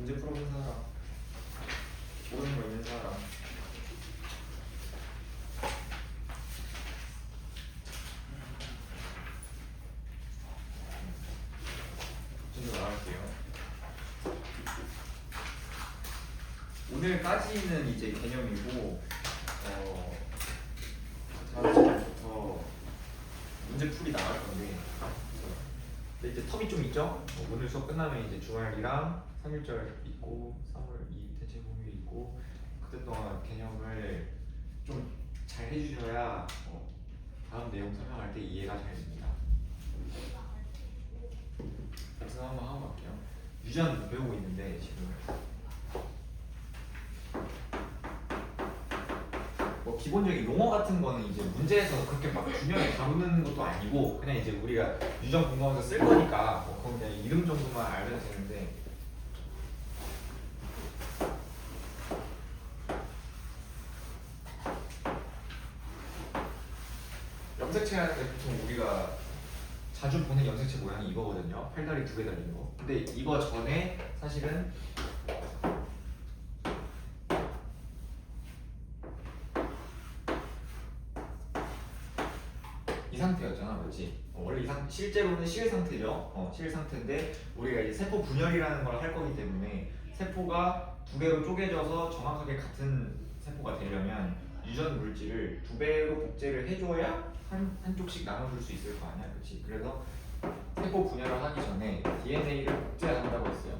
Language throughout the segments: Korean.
문제 풀어본 사람, 모르는 거 있는 사람. 먼저 나갈게요. 오늘까지는 이제 개념이고, 다음 주부터 문제 풀이 나갈 건데, 근데 이제 텀이 좀 있죠? 오늘 수업 끝나면 이제 주말이랑 3일절 있고 3월 2일 대체 공휴일 있고, 그때 동안 개념을 좀 잘 해주셔야 다음 내용 설명할 때 이해가 잘 됩니다. 그래서 한번 하고 갈게요. 유전 배우고 있는데 지금 뭐 기본적인 용어 같은 거는 이제 문제에서 그렇게 막 균형에 다루는 것도 아니고, 그냥 이제 우리가 유전 공부하면서 쓸 거니까 그건 그냥 이름 정도만 알면 되는데, 염색체라는 게 보통 우리가 자주 보는 염색체 모양이 이거거든요. 팔다리 2개 달린 거. 근데 이거 전에 사실은 이 상태였잖아, 맞지? 원래 실제로는 실 상태죠. 실 상태인데 우리가 이제 세포 분열이라는 걸 할 거기 때문에 세포가 2개로 쪼개져서 정확하게 같은 세포가 되려면 유전 물질을 2배로 복제를 해줘야 한쪽씩 나눠줄 수 있을 거 아니야, 그렇지? 그래서 세포 분열을 하기 전에 DNA를 복제한다고 했어요.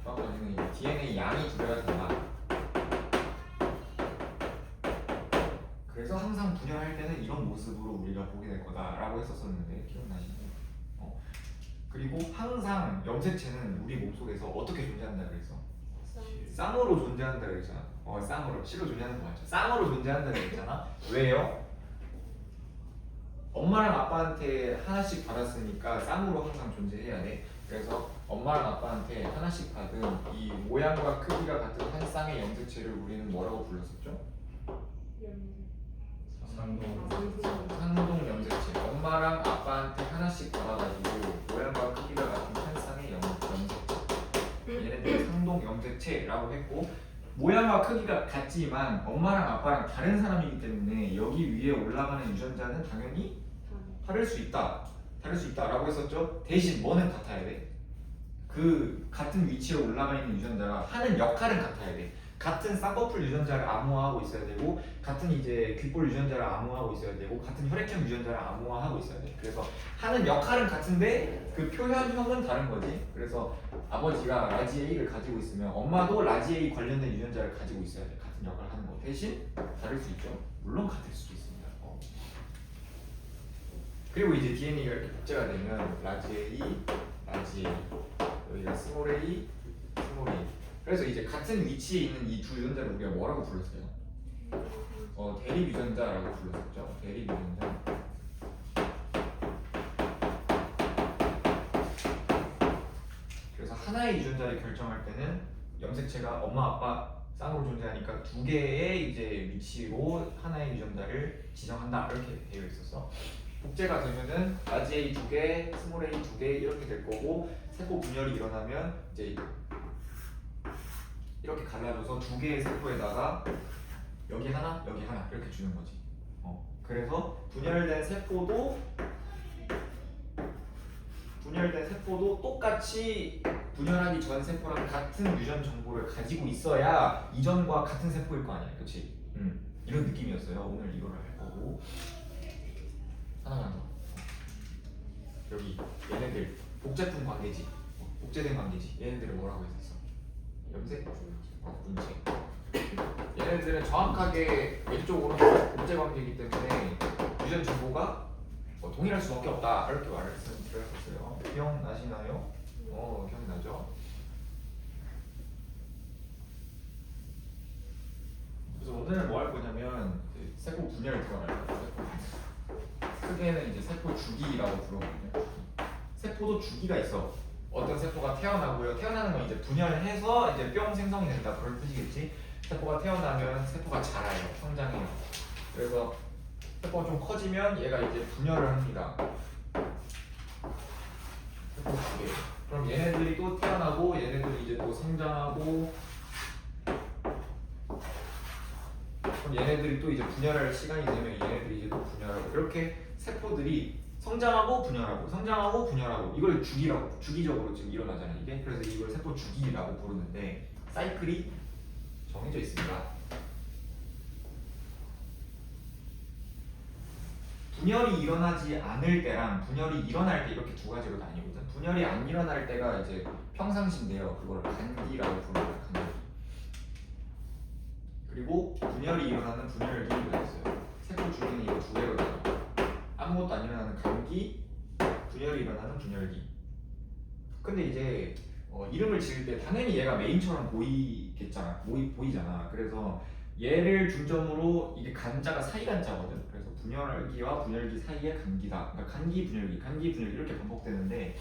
정확하게는 이제 DNA 양이 2배가 된다. 그래서 항상 분열할 때는 이런 모습으로 우리가 보게 될 거다라고 했었었는데 기억나시나요? 그리고 항상 염색체는 우리 몸속에서 어떻게 존재한다 그랬어? 쌍으로 존재한다 그랬잖아. 쌍으로. 실로 존재하는 거 맞죠? 쌍으로 존재한다 그랬잖아. 왜요? 엄마랑 아빠한테 하나씩 받았으니까 쌍으로 항상 존재해야 돼. 그래서 엄마랑 아빠한테 하나씩 받은 이 모양과 크기가 같은 한 쌍의 염색체를 우리는 뭐라고 불렀었죠? 상동 염색체. 엄마랑 아빠한테 하나씩 받아가지고 모양과 크기가 같은 한 쌍의 염색체. 얘네들 상동 염색체라고 했고, 모양과 크기가 같지만 엄마랑 아빠랑 다른 사람이기 때문에 여기 위에 올라가는 유전자는 당연히 다를 수 있다. 다를 수 있다라고 했었죠. 대신 뭐는 같아야 돼? 그 같은 위치로 올라가 있는 유전자가 하는 역할은 같아야 돼. 같은 쌍꺼풀 유전자를 암호화하고 있어야 되고, 같은 이제 귓볼 유전자를 암호화하고 있어야 되고, 같은 혈액형 유전자를 암호화하고 있어야 돼. 그래서 하는 역할은 같은데 그 표현형은 다른 거지. 그래서 아버지가 라지 A를 가지고 있으면 엄마도 라지 A 관련된 유전자를 가지고 있어야 돼. 같은 역할을 하는 거. 대신 다를 수 있죠. 물론 같을 수도 있습니다. 그리고 이제 DNA가 이렇게 복제가 되면 라지 A, 라지 A, 여기가 스몰 a, 스몰 a. 그래서 이제 같은 위치에 있는 이 두 유전자를 우리가 뭐라고 불렀어요? 대립 유전자라고 불렀었죠. 대립 유전자. 그래서 하나의 유전자를 결정할 때는 염색체가 엄마 아빠 쌍으로 존재하니까 2개의 이제 위치로 하나의 유전자를 지정한다, 이렇게 되어 있었어. 복제가 되면은 라지 A 2개, 스몰 a 2개 이렇게 될 거고, 세포 분열이 일어나면 이제 이렇게 갈라져서 2개의 세포에다가 여기 하나, 여기 하나 이렇게 주는 거지. 그래서 분열된 세포도 똑같이 분열하기 전 세포랑 같은 유전 정보를 가지고 있어야 이전과 같은 세포일 거 아니야, 그렇지? 이런 느낌이었어요. 오늘 이거를 할 거고. 하나만 더. 여기 얘네들 복제품 관계지, 복제된 관계지. 얘네들을 뭐라고 했었어? 염색? 분체. 얘네들은 정확하게 왼쪽으로 복제 관계이기 때문에 유전 정보가 동일할 수밖에 없다, 이렇게 말을 드렸었어요. 기억나시나요? 기억나죠? 그래서 오늘은 뭐 할 거냐면 세포 분열이 들어갈 거예요. 크게는 이제 세포 주기라고 부르거든요. 세포도 주기가 있어. 어떤 세포가 태어나고요. 태어나는 건 이제 분열해서 이제 뿅 생성이 된다, 그런 뜻이겠지. 세포가 태어나면 세포가 자라요, 성장해요. 그래서 세포가 좀 커지면 얘가 이제 분열을 합니다. 세포 두 개. 그럼 얘네들이 또 태어나고 얘네들이 이제 또 성장하고 그럼 얘네들이 또 이제 분열할 시간이 되면 얘네들이 이제 또 분열하고 이렇게 세포들이 성장하고 분열하고 성장하고 분열하고 이걸 주기적으로 지금 일어나잖아요 이게. 그래서 이걸 세포 주기라고 부르는데 사이클이 정해져 있습니다. 분열이 일어나지 않을 때랑 분열이 일어날 때 이렇게 두 가지로 나뉘거든. 분열이 안 일어날 때가 이제 평상시인데요. 그걸 간기라고 부릅니다. 간기. 그리고 분열이 일어나는 분열기가 있어요. 세포 주기는 이거 두 개로 나눠. 아무것도 안 일어나는 간기, 분열이 일어나는 분열기. 근데 이제 이름을 지을 때 당연히 얘가 메인처럼 보이잖아. 그래서 얘를 중점으로 이게 간자가 사이간자거든. 그래서 분열기와 분열기 사이의 간기다. 그러니까 간기, 분열기 이렇게 반복되는데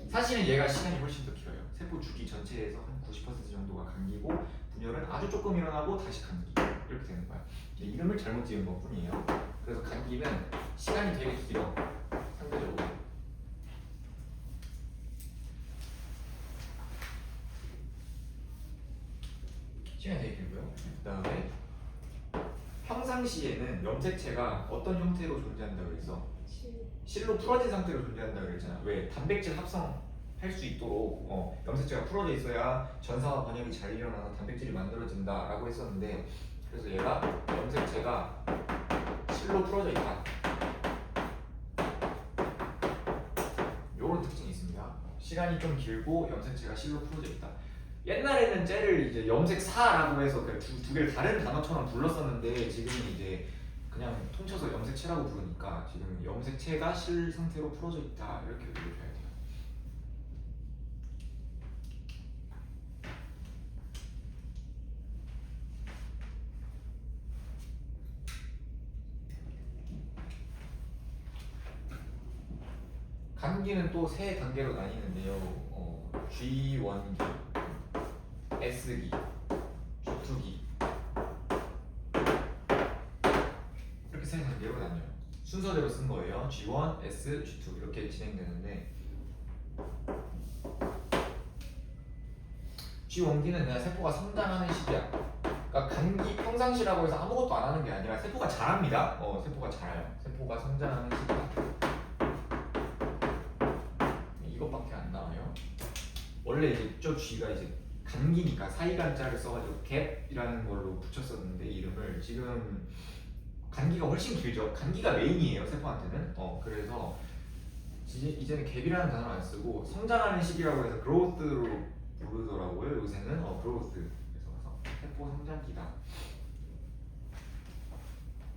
사실은 얘가 시간이 훨씬 더 길어요. 세포 주기 전체에서 한 90% 정도가 간기고 분열은 아주 조금 일어나고 다시 간기 이렇게 되는 거야. 이름을 잘못 지은 것 뿐이에요. 그래서 간기는 시간이 되게 길어. 상대적으로. 시간이 되게 길고요. 그 다음에 평상시에는 염색체가 어떤 형태로 존재한다고 그랬어? 실로 풀어진 상태로 존재한다고 그랬잖아. 왜? 단백질 합성할 수 있도록 염색체가 풀어져 있어야 전사와 번역이 잘 일어나서 단백질이 만들어진다라고 했었는데 그래서 얘가 염색체가 실로 풀어져 있다. 요런 특징이 있습니다. 시간이 좀 길고 염색체가 실로 풀어져 있다. 옛날에는 쟤를 이제 염색사라고 해서 두 개를 다른 단어처럼 불렀었는데 지금은 이제 그냥 통쳐서 염색체라고 부르니까 지금 염색체가 실 상태로 풀어져 있다 이렇게 얘기해야 돼요. 간기는 또 세 단계로 나뉘는데요. G1기, S기, G2기 이렇게 세 단계로 나뉘어요. 순서대로 쓴 거예요. G1, S, G2 이렇게 진행되는데 G1기는 그냥 세포가 성장하는 시기야. 그러니까 간기 평상시라고 해서 아무것도 안 하는 게 아니라 세포가 자랍니다. 세포가 자라요. 세포가 성장하는 시기다. 이것밖에 안 나와요. 원래 이제 저 G가 이제 간기니까 사이간자를 써가지고 갭이라는 걸로 붙였었는데 이름을 지금 간기가 훨씬 길죠. 간기가 메인이에요 세포한테는. 그래서 이제는 갭이라는 단어 안 쓰고 성장하는 시기라고 해서 growth로 부르더라고요. 요새는 growth. 그래서 세포 성장기다.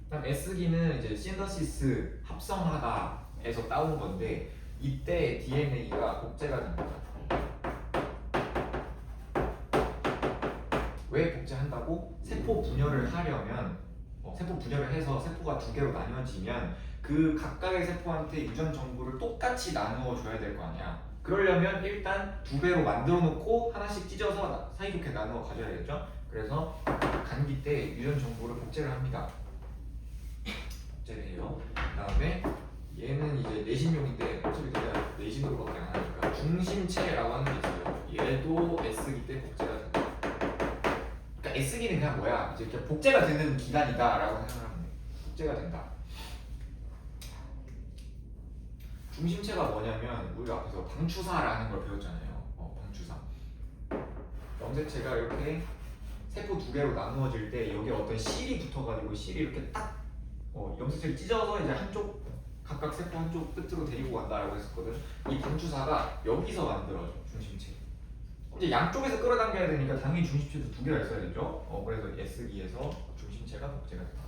그다음 S기는 이제 신더시스 합성하다에서 따온 건데 이때 DNA가 복제가 됩니다. 왜 복제한다고? 세포 분열을 하려면 세포 분열을 해서 세포가 두 개로 나뉘어지면 그 각각의 세포한테 유전 정보를 똑같이 나누어 줘야 될 거 아니야. 그러려면 일단 두 배로 만들어 놓고 하나씩 찢어서 사이좋게 나누어 가져야겠죠. 그래서 간기 때 유전 정보를 복제를 합니다. 복제를 해요. 그 다음에 얘는 이제 내신용인데 어차피 내가 내신으로밖에 안 하니까 중심체라고 하는 게 있어요. 얘도 S기 때 복제가 된다. 그러니까 S기는 그냥 뭐야? 이제 이렇게 복제가 되는 기간이다라고 생각하면 돼. 복제가 된다. 중심체가 뭐냐면 우리 앞에서 방추사라는 걸 배웠잖아요. 방추사. 염색체가 이렇게 세포 두 개로 나누어질 때 여기에 어떤 실이 붙어가지고 실이 이렇게 딱 염색체를 찢어서 이제 한쪽 각각 세포 한쪽 끝으로 데리고 간다라고 했었거든. 이 방추사가 여기서 만들어져 중심체. 이제 양쪽에서 끌어당겨야 되니까 당연히 중심체도 두 개가 있어야겠죠. 그래서 S기에서 중심체가 복제가 된다.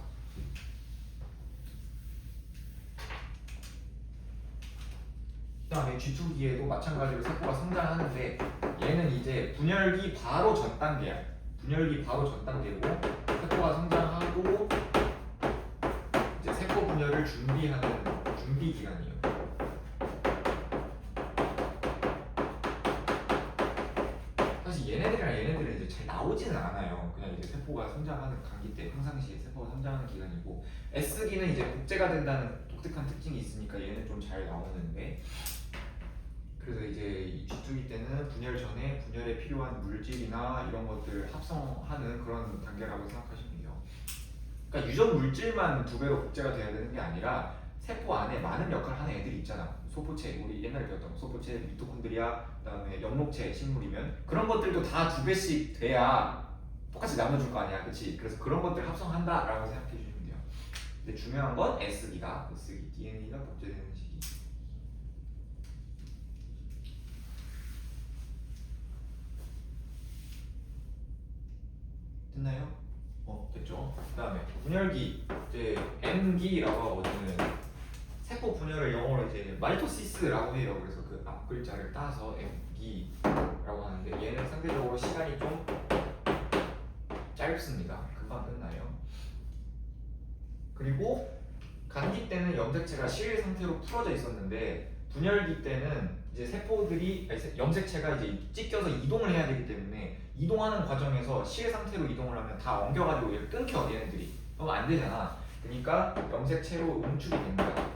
그 다음에 G2기에도 마찬가지로 세포가 성장하는데 얘는 이제 분열기 바로 전 단계야. 분열기 바로 전 단계고 세포가 성장하고 이제 세포 분열을 준비하는 준비 기간이에요. 사실 얘네들은 이제 잘 나오지는 않아요. 그냥 이제 세포가 성장하는 간기 때 평상시에 세포가 성장하는 기간이고 S기는 이제 복제가 된다는 독특한 특징이 있으니까 얘는 좀 잘 나오는데 그래서 이제 이 G2기 때는 분열 전에 분열에 필요한 물질이나 이런 것들을 합성하는 그런 단계라고 생각하시면 돼요. 그러니까 유전 물질만 두 배로 복제가 돼야 되는 게 아니라 세포 안에 많은 역할을 하는 애들이 있잖아. 소포체, 우리 옛날에 배웠던 소포체, 미토콘드리아, 그다음에 영록체 식물이면 그런 것들도 다 두 배씩 돼야 똑같이 나눠줄 거 아니야, 그렇지? 그래서 그런 것들 합성한다라고 생각해 주시면 돼요. 근데 중요한 건 S기다. S기, DNA가 복제되는 시기. 됐나요? 됐죠. 그다음에 분열기, 이제 M기라고 하거든요. 세포 분열을 영어로 이제 마이토시스라고 해요. 그래서 그 앞 글자를 따서 M기라고 하는데 얘는 상대적으로 시간이 좀 짧습니다. 금방 끝나요. 그리고 간기 때는 염색체가 실 상태로 풀어져 있었는데 분열기 때는 이제 세포들이 염색체가 이제 찢겨서 이동을 해야 되기 때문에 이동하는 과정에서 실 상태로 이동을 하면 다 엉겨가지고 얘를 끊겨 얘네들이. 그럼 안 되잖아. 그러니까 염색체로 응축이 됩니다.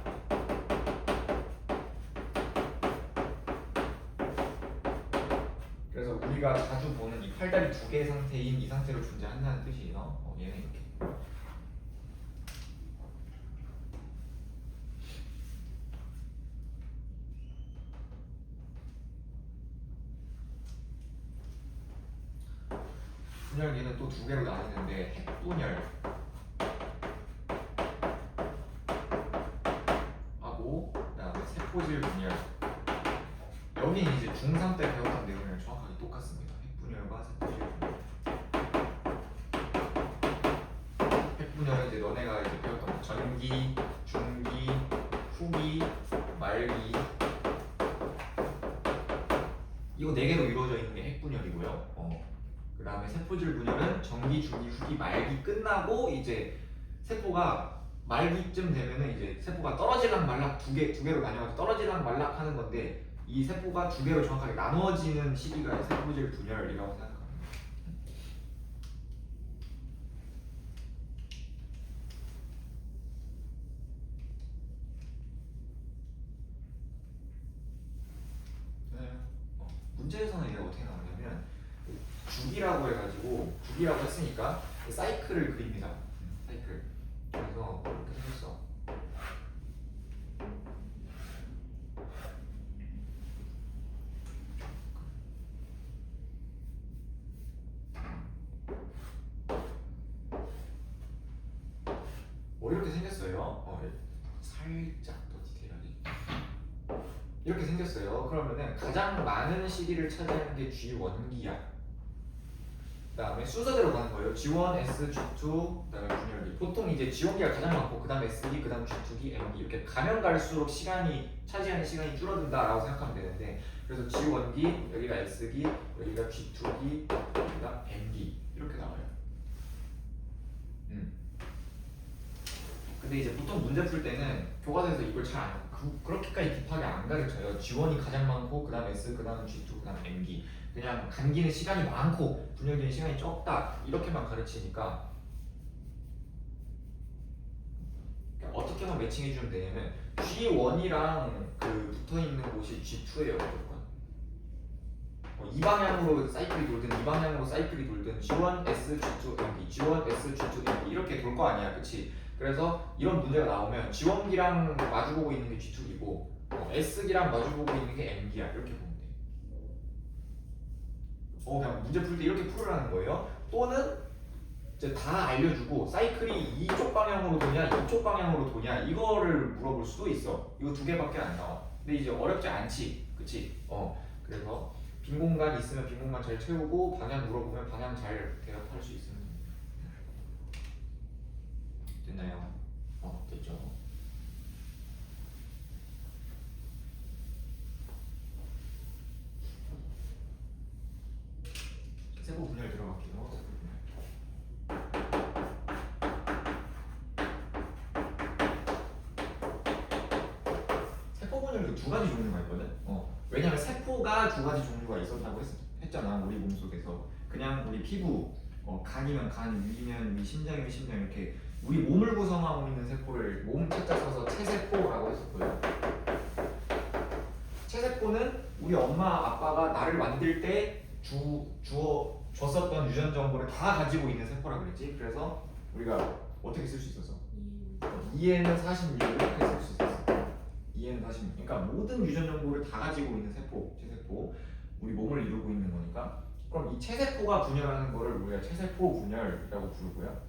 그래서 우리가 자주 보는 이 팔다리 두 개 상태인 이 상태로 존재한다는 뜻이에요. 얘는 이렇게. 분열기는 또 두 개로 나뉘는데 핵분열 하고 그다음에 세포질 분열. 여기는 이제 중3 때 배웠던 내용이랑 정확하게 똑같습니다. 핵분열과 세포질 분열. 핵분열은 이제 너네가 이제 배웠던 전기, 중기, 후기, 말기 이거 4개로 이루어져 있는 게 핵분열이고요. 그 다음에 세포질 분열은 전기, 중기, 후기, 말기 끝나고 이제 세포가 말기쯤 되면은 이제 세포가 떨어질락 말락 두 개로 나뉘어서 떨어질락 말락 하는 건데 이 세포가 두 개로 정확하게 나누어지는 시기가 세포질 분열이라고 생각합니다. 문제에서는 이게 어떻게 나오냐면 주기라고 해가지고 주기라고 했으니까 사이클을 그립니다. 사이클. 그래서 이렇게 생겼어. 이렇게 생겼어요. 살짝 더 디테일하게. 이렇게 생겼어요. 그러면은 가장 많은 시기를 차지하는 게 G1기야. 그 다음에 순서대로 가는 거예요. G1, S, G2, 그 다음에 분열기. 보통 이제 G1기가 가장 많고 그 다음 S기, 그 다음 G2기, M기 이렇게 가면 갈수록 차지하는 시간이 줄어든다라고 생각하면 되는데 그래서 G1기, 여기가 S기, 여기가 G2기, 여기가 M기 이렇게 나와요. 근데 이제 보통 문제 풀 때는 교과서에서 이걸 잘 안 그렇게까지 딥하게 안 가르쳐요. G1이 가장 많고 그 다음 S, 그 다음 G2, 그 다음 M기. 그냥 간기는 시간이 많고 분열기는 시간이 적다 이렇게만 가르치니까 어떻게만 매칭해주면 되냐면 G1이랑 그 붙어있는 곳이 G2예요. 무조건. 이 방향으로 사이클이 돌든 이 방향으로 사이클이 돌든 G1, S, G2, M기, G1, S, G2, M기 이렇게 돌 거 아니야, 그치? 그래서 이런 문제가 나오면 G1기랑 마주보고 있는 게 G2기고 S기랑 마주보고 있는 게 M기야 이렇게 보면 돼. 그냥 문제 풀 때 이렇게 풀으라는 거예요. 또는 이제 다 알려주고 사이클이 이쪽 방향으로 도냐 이쪽 방향으로 도냐 이거를 물어볼 수도 있어. 이거 두 개밖에 안 나와. 근데 이제 어렵지 않지, 그치? 그래서 빈 공간 있으면 빈 공간 잘 채우고 방향 물어보면 방향 잘 대답할 수 있으면 됐나요? 됐죠. 세포 분열 들어갈게요. 세포 분열도 두 가지 종류가 있거든. 왜냐면 세포가 두 가지 종류가 있었다고 했잖아. 우리 몸속에서 그냥 우리 피부, 간이면 간, 위면 위, 심장이면 심장 이렇게 우리 몸을 구성하고 있는 세포를 몸 책자 써서 체세포라고 했었고요. 체세포는 우리 엄마 아빠가 나를 만들 때 줬었던 유전 정보를 다 가지고 있는 세포라 그랬지. 그래서 우리가 어떻게 쓸 수 있었어? 2에는 46 이렇게 쓸 수 있었어. 2에는 46. 그러니까 모든 유전 정보를 다 가지고 있는 세포, 체세포. 우리 몸을 이루고 있는 거니까. 그럼 이 체세포가 분열하는 거를 우리가 체세포 분열이라고 부르고요.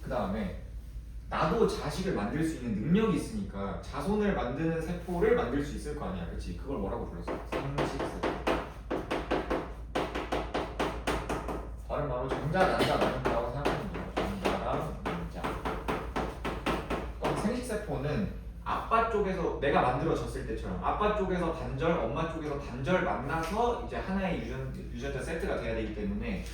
그 다음에 나도 자식을 만들 수 있는 능력이 있으니까 자손을 만드는 세포를 만들 수 있을 거 아니야, 그렇지? 그걸 뭐라고 불렀어? 생식세포. 다른 말로 전자, 난자 나눈다고 생각하면 돼요. 전자랑 난자. 그럼 생식세포는 아빠 쪽에서 내가 만들어졌을 때처럼 아빠 쪽에서 단절, 엄마 쪽에서 단절 만나서 이제 하나의 유전자 세트가 돼야 되기 때문에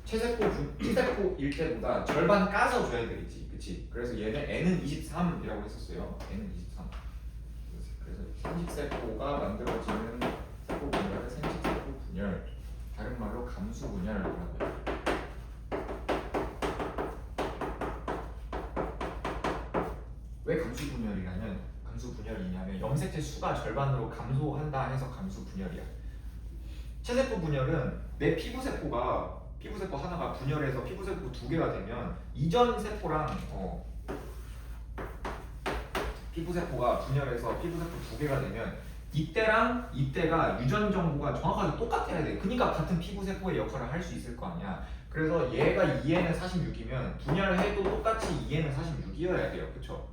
체세포일 때보다 절반 까서 줘야 되겠지, 그치? 그래서 얘는 N은 23이라고 했었어요. N은 23. 그래서 생식세포가 만들어지는 세포 분열을 생식세포 분열, 다른 말로 감수 분열이라고 해요. 왜 감수 분열이냐면 염색체 수가 절반으로 감소한다 해서 감수 분열이야. 체세포 분열은 내 피부세포 하나가 분열해서 피부세포 2개가 되면 이전 세포랑 피부세포가 분열해서 피부세포 2개가 되면 이때랑 이때가 유전 정보가 정확하게 똑같아야 돼. 그러니까 같은 피부세포의 역할을 할 수 있을 거 아니야. 그래서 얘가 2에는 46이면 분열해도 똑같이 2에는 46이어야 돼요. 그쵸?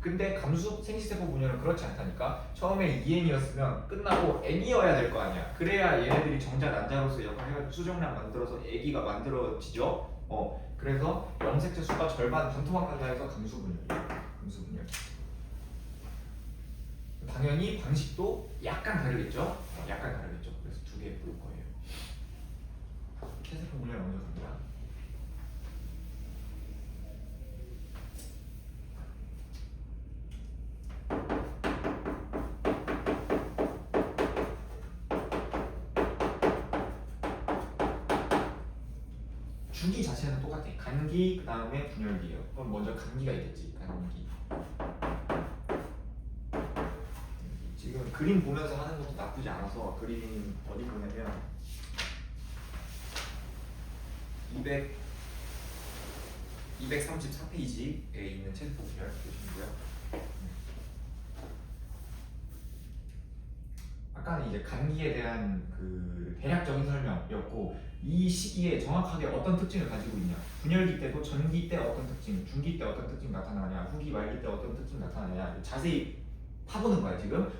근데 감수 생식세포 분열은 그렇지 않다니까. 처음에 2N이었으면 끝나고 N이어야 될 거 아니야. 그래야 얘네들이 정자 난자로서 역할을 해가지고 수정량 만들어서 아기가 만들어지죠. 그래서 염색체 수가 절반 반토막 간다 해서 감수 분열이야. 감수 분열. 당연히 방식도 약간 다르겠죠. 그래서 2개 볼 거예요. 체세포 분열 먼저 갑니다. 주기 자체는 똑같아. 간기 그 다음에 분열기예요. 그럼 먼저 간기가 있겠지. 간기. 지금 그림 보면서 하는 것도 나쁘지 않아서 그림 어디 보냐면 234페이지에 있는 체세포 분열 보시고요. 아까는 이제 간기에 대한 그 대략적인 설명이었고 이 시기에 정확하게 어떤 특징을 가지고 있냐, 분열기 때도 전기 때 어떤 특징, 중기 때 어떤 특징 나타나냐, 후기 말기 때 어떤 특징 나타나냐 자세히 파보는 거야 지금.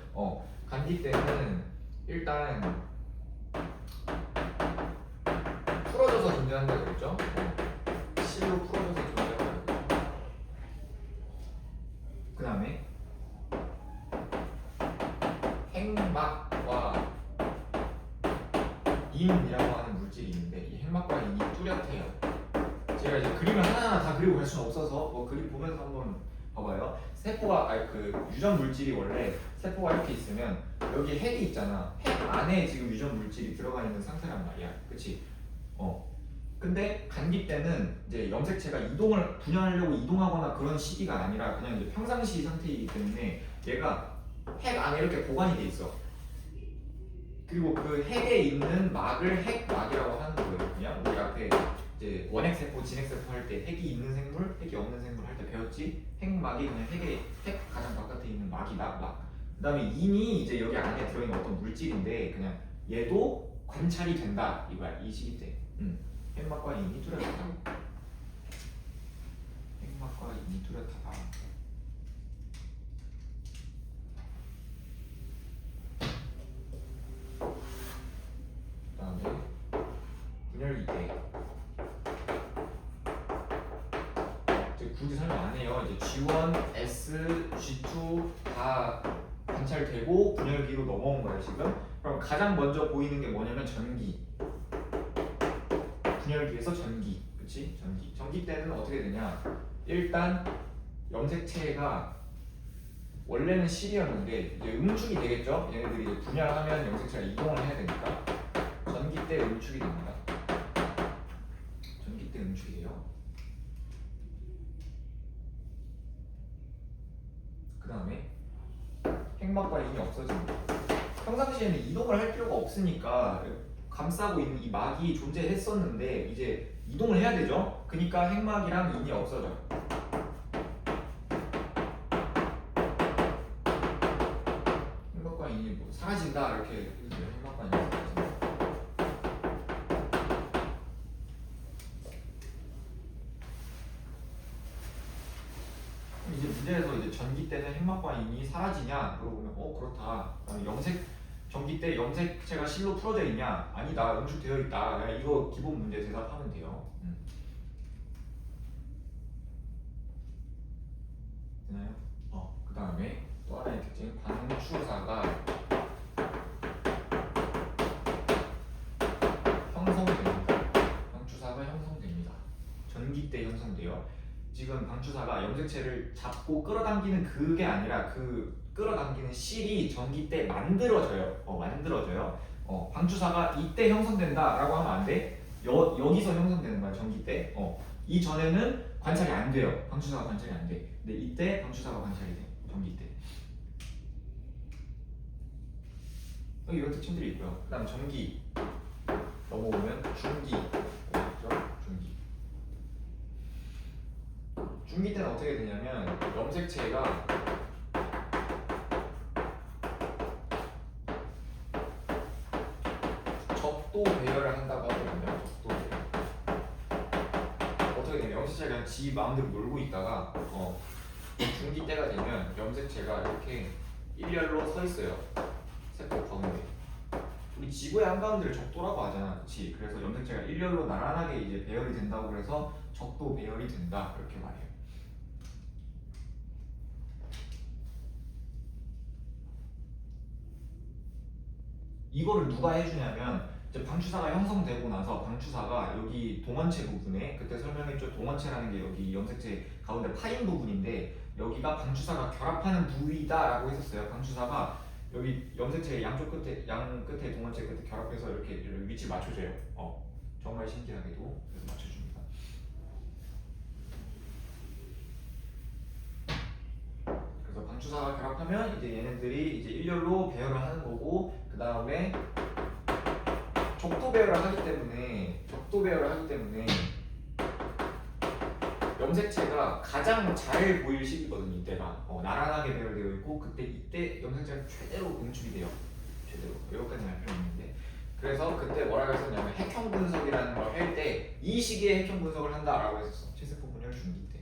간기 때는 일단 풀어져서 존재한다고 그랬죠. 실로 풀어져서 존재한다고 그랬죠. 그 다음에 핵막과 인이라고 하는 물질이 있는데 이 핵막과 인이 뚜렷해요. 제가 이제 그림을 하나하나 다 그리고 갈 수는 없어서 그림 보면서 한번 봐봐요. 세포가 그 유전 물질이 원래 세포가 이렇게 있으면 여기 핵이 있잖아. 핵 안에 지금 유전 물질이 들어가 있는 상태란 말이야. 그치? 근데 간기 때는 이제 염색체가 분열하려고 이동하거나 그런 시기가 아니라 그냥 이제 평상시 상태이기 때문에 얘가 핵 안에 이렇게 보관이 돼 있어. 그리고 그 핵에 있는 막을 핵막이라고 하는 거예요. 그냥 우리 앞에 이제 원핵세포, 진핵세포 할 때 핵이 있는 생물, 핵이 없는 생물 할 때 배웠지? 핵막이 그냥 핵 가장 바깥에 있는 막이다, 막. 그 다음에 인이 이제 여기 안에 들어있는 어떤 물질인데 그냥 얘도 관찰이 된다 이거야, 이 시기 때. 핵막과 인이 뚜렷하다. 핵막과 인이 뚜렷하다. 그 다음에 분열기 때 이제 굳이 설명 안 해요. 이제 G1, S, G2 다 관찰되고 분열기로 넘어온 거예요 지금. 그럼 가장 먼저 보이는 게 뭐냐면 전기. 분열기에서 전기, 그치? 전기 때는 어떻게 되냐? 일단 염색체가 원래는 실이었는데 이제 응축이 되겠죠? 얘네들이 이제 분열하면 염색체가 이동을 해야 되니까 전기 때 응축이 됩니다. 전기 때 응축이 돼요. 없어집니다. 평상시에는 이동을 할 필요가 없으니까 감싸고 있는 이 막이 존재했었는데 이제 이동을 해야 되죠. 그러니까 핵막이랑 인이 없어져요. 핵막과 인이 뭐 사라진다 이렇게 해주세요. 핵막과 인이 사라진다. 이제 문제에서 이제 전기 때는 핵막과 인이 사라지냐 물어보면 그렇다. 염색 전기 때 염색체가 실로 풀어져 있냐? 아니다. 응축되어 있다. 이거 기본 문제 대답하면 돼요. 되나요? 그 다음에 또 하나의 특징 방추사가 형성됩니다. 방추사가 형성됩니다. 전기 때 형성돼요. 지금 방추사가 염색체를 잡고 끌어당기는 그게 아니라 그 끌어당기는 실이 전기 때 만들어져요. 만들어져요. 방추사가 이때 형성된다라고 하면 안 돼. 여기서 형성되는 거야 전기 때. 이전에는 관찰이 안 돼요. 방추사가 관찰이 안 돼. 근데 이때 방추사가 관찰이 돼. 전기 때. 여기 이런 특징들이 있고요. 그다음 전기 넘어오면 중기. 중기. 중기 때는 어떻게 되냐면 염색체가 적도 배열을 한다고 하거든요. 적도 배열. 어떻게 되냐면 염색체가 그냥 지 마음대로 놀고 있다가 중기 때가 되면 염색체가 이렇게 일렬로 서 있어요. 세포 가운데. 우리 지구의 한가운데를 적도라고 하잖아, 그렇지? 그래서 염색체가 일렬로 나란하게 이제 배열이 된다고 그래서 적도 배열이 된다 이렇게 말해요. 이거를 누가 해주냐면 이제 방추사가 형성되고 나서 방추사가 여기 동원체 부분에 그때 설명했죠. 동원체라는 게 여기 염색체 가운데 파인 부분인데 여기가 방추사가 결합하는 부위다라고 했었어요. 방추사가 여기 염색체 양쪽 끝에 양 끝에 동원체 끝에 결합해서 이렇게 위치 맞춰줘요. 정말 신기하게도 그래서 맞춰줍니다. 그래서 방추사가 결합하면 이제 얘네들이 이제 일렬로 배열을 하는 거고 그 다음에 적도 배열을 하기 때문에 염색체가 가장 잘 보일 시기거든요. 이때가 나란하게 배열되어 있고 이때 염색체가 최대로 응축이 돼요. 최대로 여기까지는 할 필요 없는데 그래서 그때 뭐라고 했었냐면 핵형 분석이라는 걸 할 때 이 시기에 핵형 분석을 한다라고 했었어. 체세포 분열 중기 때.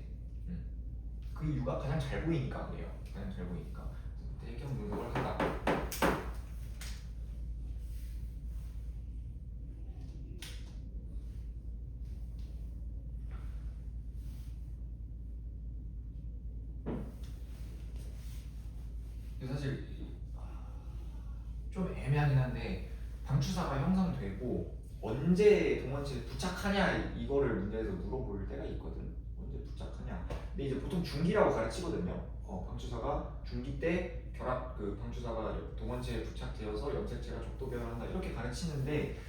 그 이유가 가장 잘 보이니까 그래요. 가장 잘 보이니까 그때 핵형 분석을 한다. 사실 좀 애매하긴 한데 방추사가 형성되고 언제 동원체에 부착하냐 이거를 문제에서 물어볼 때가 있거든. 언제 부착하냐. 근데 이제 보통 중기라고 가르치거든요. 방추사가 중기 때 방추사가 동원체에 부착되어서 염색체가 적도 배열한다 이렇게 가르치는데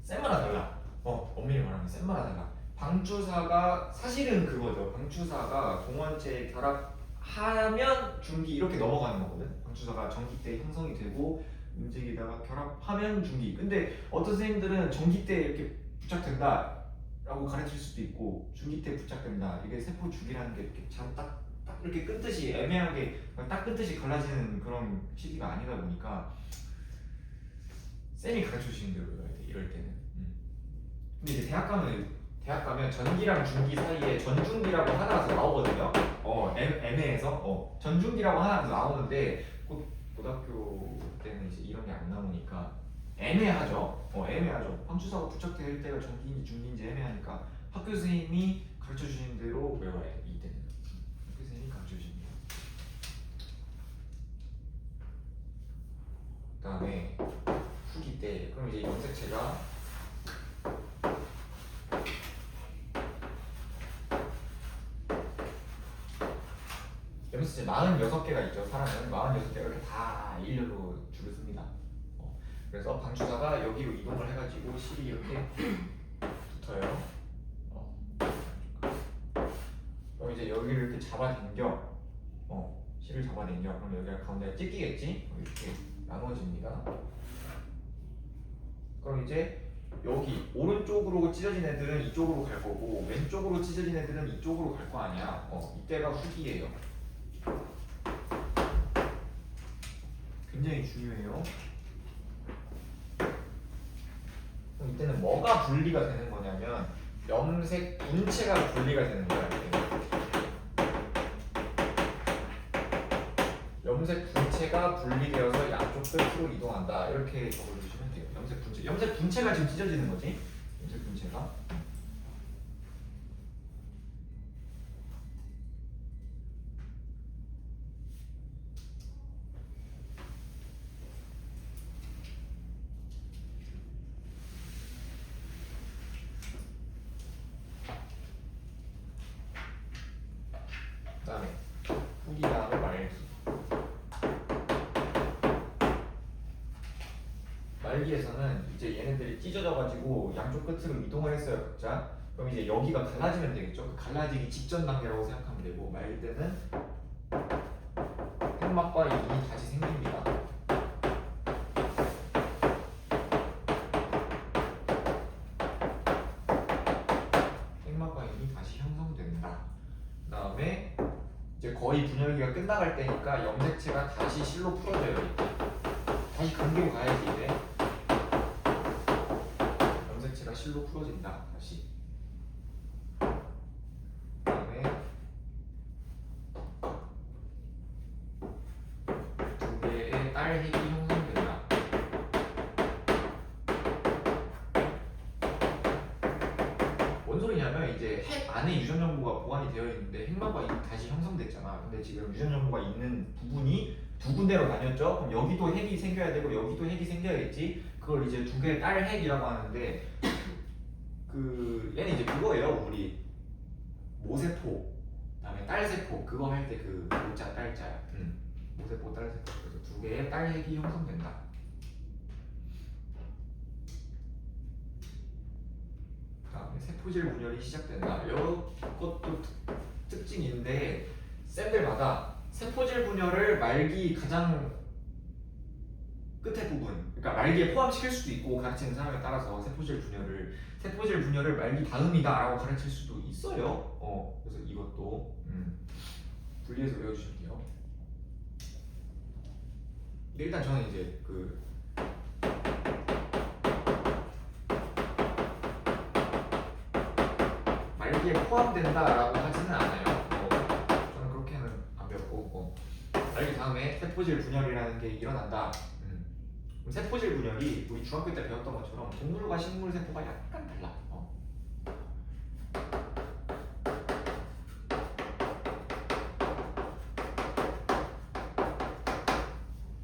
쌤마다 달라. 엄밀히 말하면 쌤마다 달라. 방추사가 사실은 그거죠. 방추사가 동원체에 결합하면 중기 이렇게 넘어가는 거거든. 방추사가 전기 때 형성이 되고 움직이다가 결합하면 중기. 근데 어떤 선생님들은 전기 때 이렇게 부착된다 라고 가르칠 수도 있고 중기 때 부착된다. 이게 세포 주기라는 게 이렇게 딱 이렇게 끊듯이 애매하게 딱 끊듯이 갈라지는 그런 시기가 아니다 보니까 쌤이 가르쳐 주시는 대로 외워야 돼. 이럴 때는. 근데 이제 대학 가면 전기랑 중기 사이에 전중기라고 하나가 더 나오거든요. 애매해서 전중기라고 하나가 더 나오는데 고등학교 때는 이제 이런 게 안 나오니까 애매하죠. 애매하죠. 방추사가 부착될 때가 전기인지 중기인지 애매하니까 학교 선생님이 가르쳐 주시는 대로 외워야 돼. 이때는 학교 선생님이 가르쳐 주시는 대로. 그다음에 후기 때 그럼 이제 염색체가 염색체 46개가 있죠. 사람은 46개가 이렇게 다 일렬로 줄을 씁니다. 그래서 방추사가 여기로 이동을 해가지고 실이 이렇게 붙어요. 그럼 이제 여기를 이렇게 잡아당겨. T를 잡아낸겨. 그럼 여기가 가운데가 찢기겠지? 이렇게 나눠집니다. 그럼 이제 여기 오른쪽으로 찢어진 애들은 이쪽으로 갈 거고 왼쪽으로 찢어진 애들은 이쪽으로 갈 거 아니야. 이때가 후기예요. 굉장히 중요해요. 그럼 이때는 뭐가 분리가 되는 거냐면 염색 분체가 분리가 되는 거야. 염색 분체가 분리되어서 양쪽 끝으로 이동한다. 이렇게 적어주시면 돼요. 염색 분체. 염색 분체가 지금 찢어지는 거지. 염색 분체가. 그다음에 후기 다음에 말기. 말기에서는 이제 얘네들이 찢어져가지고 양쪽 끝으로 이동을 했어요, 각자. 그럼 이제 여기가 갈라지면 되겠죠. 그 갈라지기 직전 단계라고 생각하면 되고 말기 때는 핵막과 인이 다시 생깁니다. 핵막과 인이 다시 형성된다. 그다음에 이제 거의 분열기가 끝나갈 때니까 염색체가 다시 실로 풀어져요. 이렇게. 다시 감기로 가야지 이제. 염색체가 실로 풀어진다. 다시. 그다음에 두 개의 딸핵이 형성된다. 뭔 소리냐면 이제 핵 안에 유전 정보가 보관이 되어 있는데 핵막과 다시 형성됐잖아. 근데 지금 유전 정보가 있는 부분이 두 군데로 나뉘었죠. 그럼 여기도 핵이 생겨야 되고 여기도 핵이 생겨야겠지. 그걸 이제 두 개의 딸 핵이라고 하는데 얘는 이제 그거예요. 우리 모세포, 그다음에 딸세포 그거 할 때 그 모자 딸자야. 모세포 딸세포. 그래서 두 개의 딸 핵이 형성된다. 그다음에 세포질 분열이 시작된다. 이것도 특징인데 쌤들마다 세포질 분열을 말기 가장 끝에 부분, 그러니까 말기에 포함시킬 수도 있고 가르치는 사람에 따라서 세포질 분열을 말기 다음이다라고 가르칠 수도 있어요. 그래서 이것도 분리해서 외워주시면 돼요. 근데 일단 저는 이제 말기에 포함된다라고 하지는 않아요. 저는 그렇게는 안 배웠고 말기 다음에 세포질 분열이라는 게 일어난다. 그럼 세포질 분열이 우리 중학교 때 배웠던 것처럼 동물과 식물 세포가 약간 달라.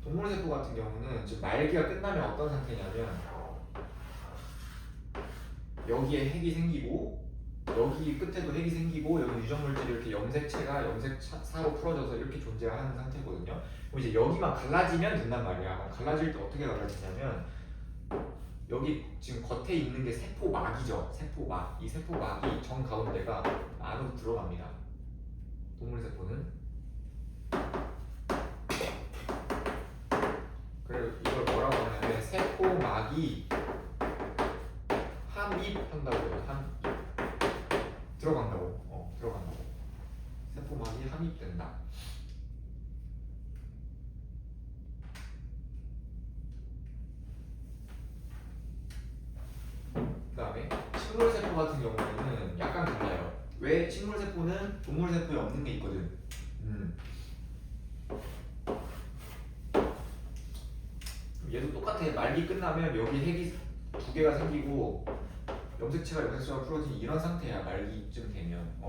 동물 세포 같은 경우는 지금 말기가 끝나면 어떤 상태냐면 여기에 핵이 생기고 여기 끝에도 핵이 생기고 여기 유전물질이 이렇게 염색사로 풀어져서 이렇게 존재하는 상태거든요. 그럼 이제 여기만 갈라지면 된단 말이야. 그럼 갈라질 때 어떻게 갈라지냐면 여기 지금 겉에 있는 게 세포막이죠. 세포막. 이 세포막이 정 가운데가 안으로 들어갑니다. 동물 세포는. 그래서 이걸 뭐라고 하냐면 세포막이 함입한다고 해요. 함입. 들어간다고. 들어간다고. 세포막이 함입된다. 그다음에 식물세포 같은 경우에는 약간 달라요. 왜? 식물세포는 동물세포에 없는 게 있거든. 얘도 똑같아. 말기 끝나면 여기 핵이 두 개가 생기고 염색체가 염색체가 풀어진 이런 상태야. 말기쯤 되면.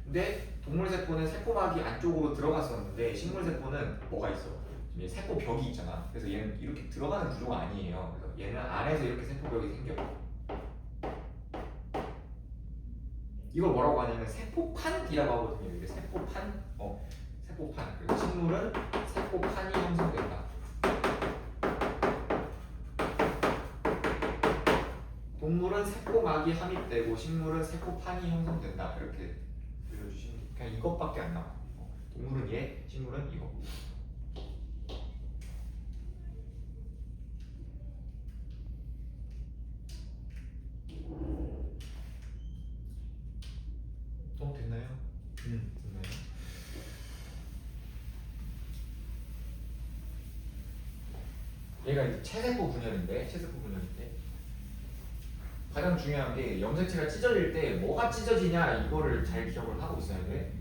근데 동물세포는 세포막이 안쪽으로 들어갔었는데 식물세포는 뭐가 있어? 지금 세포벽이 있잖아. 그래서 얘는 이렇게 들어가는 구조가 아니에요. 그래서 얘는 안에서 이렇게 세포벽이 생겨. 이걸 뭐라고 하냐면 세포판이라고 하거든요. 이게 세포판. 세포판. 그래서 식물은 세포판이 형성된다. 동물은 세포막이 함입되고 식물은 세포판이 형성된다. 이렇게 들려주시면 그냥 이것밖에 안 나와. 동물은 얘, 식물은 이거. 됐나요? 됐나요? 얘가 이제 체세포 분열인데 가장 중요한 게 염색체가 찢어질 때 뭐가 찢어지냐 이거를 잘 기억을 하고 있어야 돼.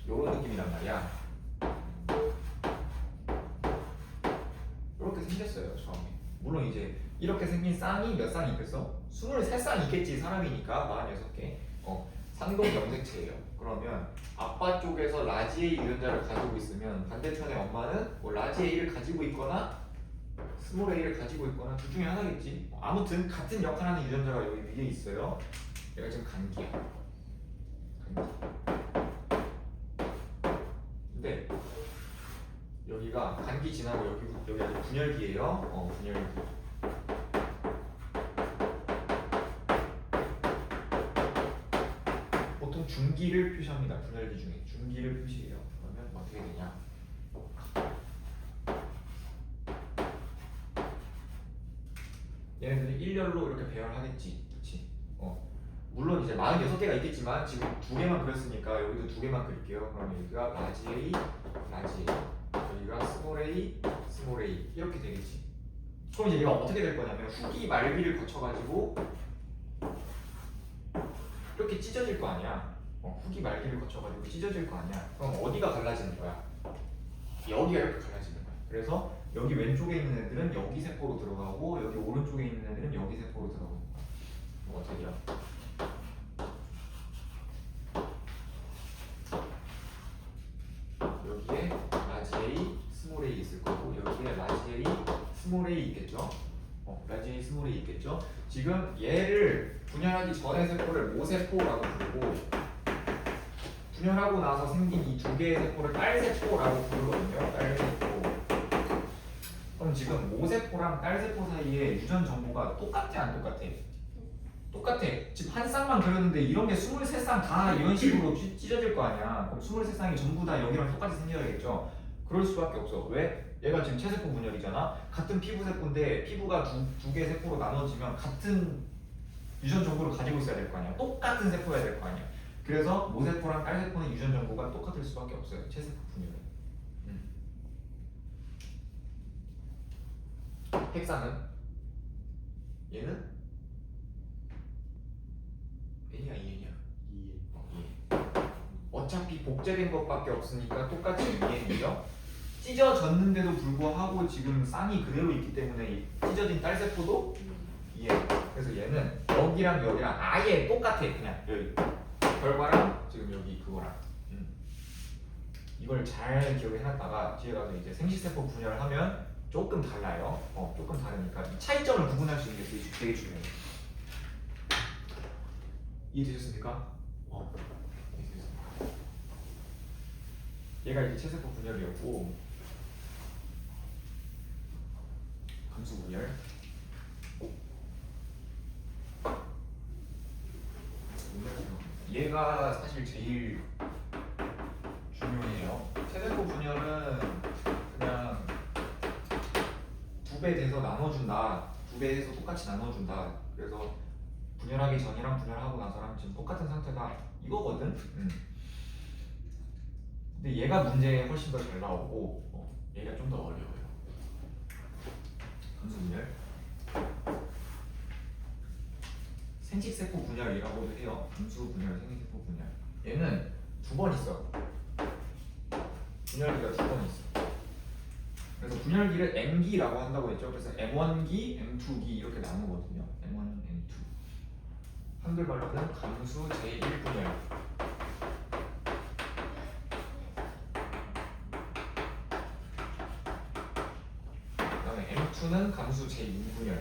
요런 느낌이란 말이야. 이렇게 생겼어요 처음에. 물론 이제 이렇게 생긴 쌍이 몇 쌍이 있겠어? 23쌍 있겠지. 사람이니까 46개. 상동 염색체예요. 그러면 아빠 쪽에서 라지 A 유전자를 가지고 있으면 반대편의 엄마는 뭐 라지 A를 가지고 있거나 스몰 a를 가지고 있거나 둘 중에 하나겠지. 아무튼 같은 역할하는 유전자가 여기 위에 있어요. 얘가 지금 간기야. 간기. 근데 여기가 간기 지나고 여기 아직 분열기예요. 분열기. 보통 중기를 표시합니다. 분열기 중에 중기를 표시해요. 그러면 어떻게 되냐? 얘네들이 일렬로 이렇게 배열하겠지. 그치? 물론 이제 46개가 있겠지만 지금 2개만 그렸으니까 여기도 2개만 그릴게요. 그러면 여기가 라지 A, 라지 A, 여기가 스몰 A, 스몰 A 이렇게 되겠지. 그럼 이제 얘가 어떻게 될 거냐면 후기 말기를 거쳐가지고 이렇게 찢어질 거 아니야. 후기 말기를 거쳐가지고 찢어질 거 아니야. 그럼 어디가 갈라지는 거야? 여기가 이렇게 갈라지는 거야. 그래서 여기 왼쪽에 있는 애들은 여기 세포로 들어가고 여기 오른쪽에 있는 애들은 여기 세포로 들어가는 거야. 뭐 어떻게 돼요? 여기에 라지 A, 스몰 A 있을 거고 여기에 라지 A, 스몰 A 있겠죠? 라지 A, 스몰 A 있겠죠? 지금 얘를 분열하기 전의 세포를 모세포라고 부르고 분열하고 나서 생긴 이 두 개의 세포를 딸세포라고 부르거든요. 딸세포. 그럼 지금 모세포랑 딸세포 사이에 유전 정보가 똑같아 안 똑같아? 똑같아. 지금 한 쌍만 그렸는데 이런 게 23쌍 다 이런 식으로 찢어질 거 아니야. 그럼 23쌍이 전부 다 여기랑 똑같이 생겨야겠죠. 그럴 수밖에 없어. 왜? 얘가 지금 체세포 분열이잖아. 같은 피부세포인데 피부가 두 개 세포로 나눠지면 같은 유전 정보를 가지고 있어야 될 거 아니야. 똑같은 세포여야 될 거 아니야. 그래서 모세포랑 딸세포는 유전 정보가 똑같을 수밖에 없어요. 체세포 분열은. 핵상은 얘는 N이야 EN이야? 2N. 어차피 복제된 것밖에 없으니까 똑같이 2N이죠. 찢어졌는데도 불구하고 지금 쌍이 그대로 있기 때문에 찢어진 딸세포도 2N. 그래서 얘는 여기랑 여기랑 아예 똑같아. 그냥 여기 결과랑 지금 여기 그거랑. 이걸 잘 기억을 해놨다가 뒤에 가서 이제 생식세포 분열을 하면 조금 달라요. 조금 다르니까 이 차이점을 구분할 수 있는 게 되게 중요해요. 이해되셨습니까? 이해되셨습니다. 얘가 이제 체세포 분열이었고 감수 분열. 얘가 사실 제일 중요해요. 체세포 분열은 그냥 2배 돼서 나눠준다. 2배 해서 똑같이 나눠준다. 그래서 분열하기 전이랑 분열하고 나서랑 지금 똑같은 상태다. 이거거든. 근데 얘가 문제 훨씬 더 잘 나오고 얘가 좀 더 어려워요. 감수 분열. 생식세포 분열이라고도 해요. 감수 분열, 생식세포 분열. 얘는 2번 있어. 분열기가 2번 있어. 그래서 분열기를 M기라고 한다고 했죠. 그래서 M1기, M2기 이렇게 나누거든요. M1, M2. 한글말로는 감수 제1분열. 그 다음에 M2는 감수 제2분열.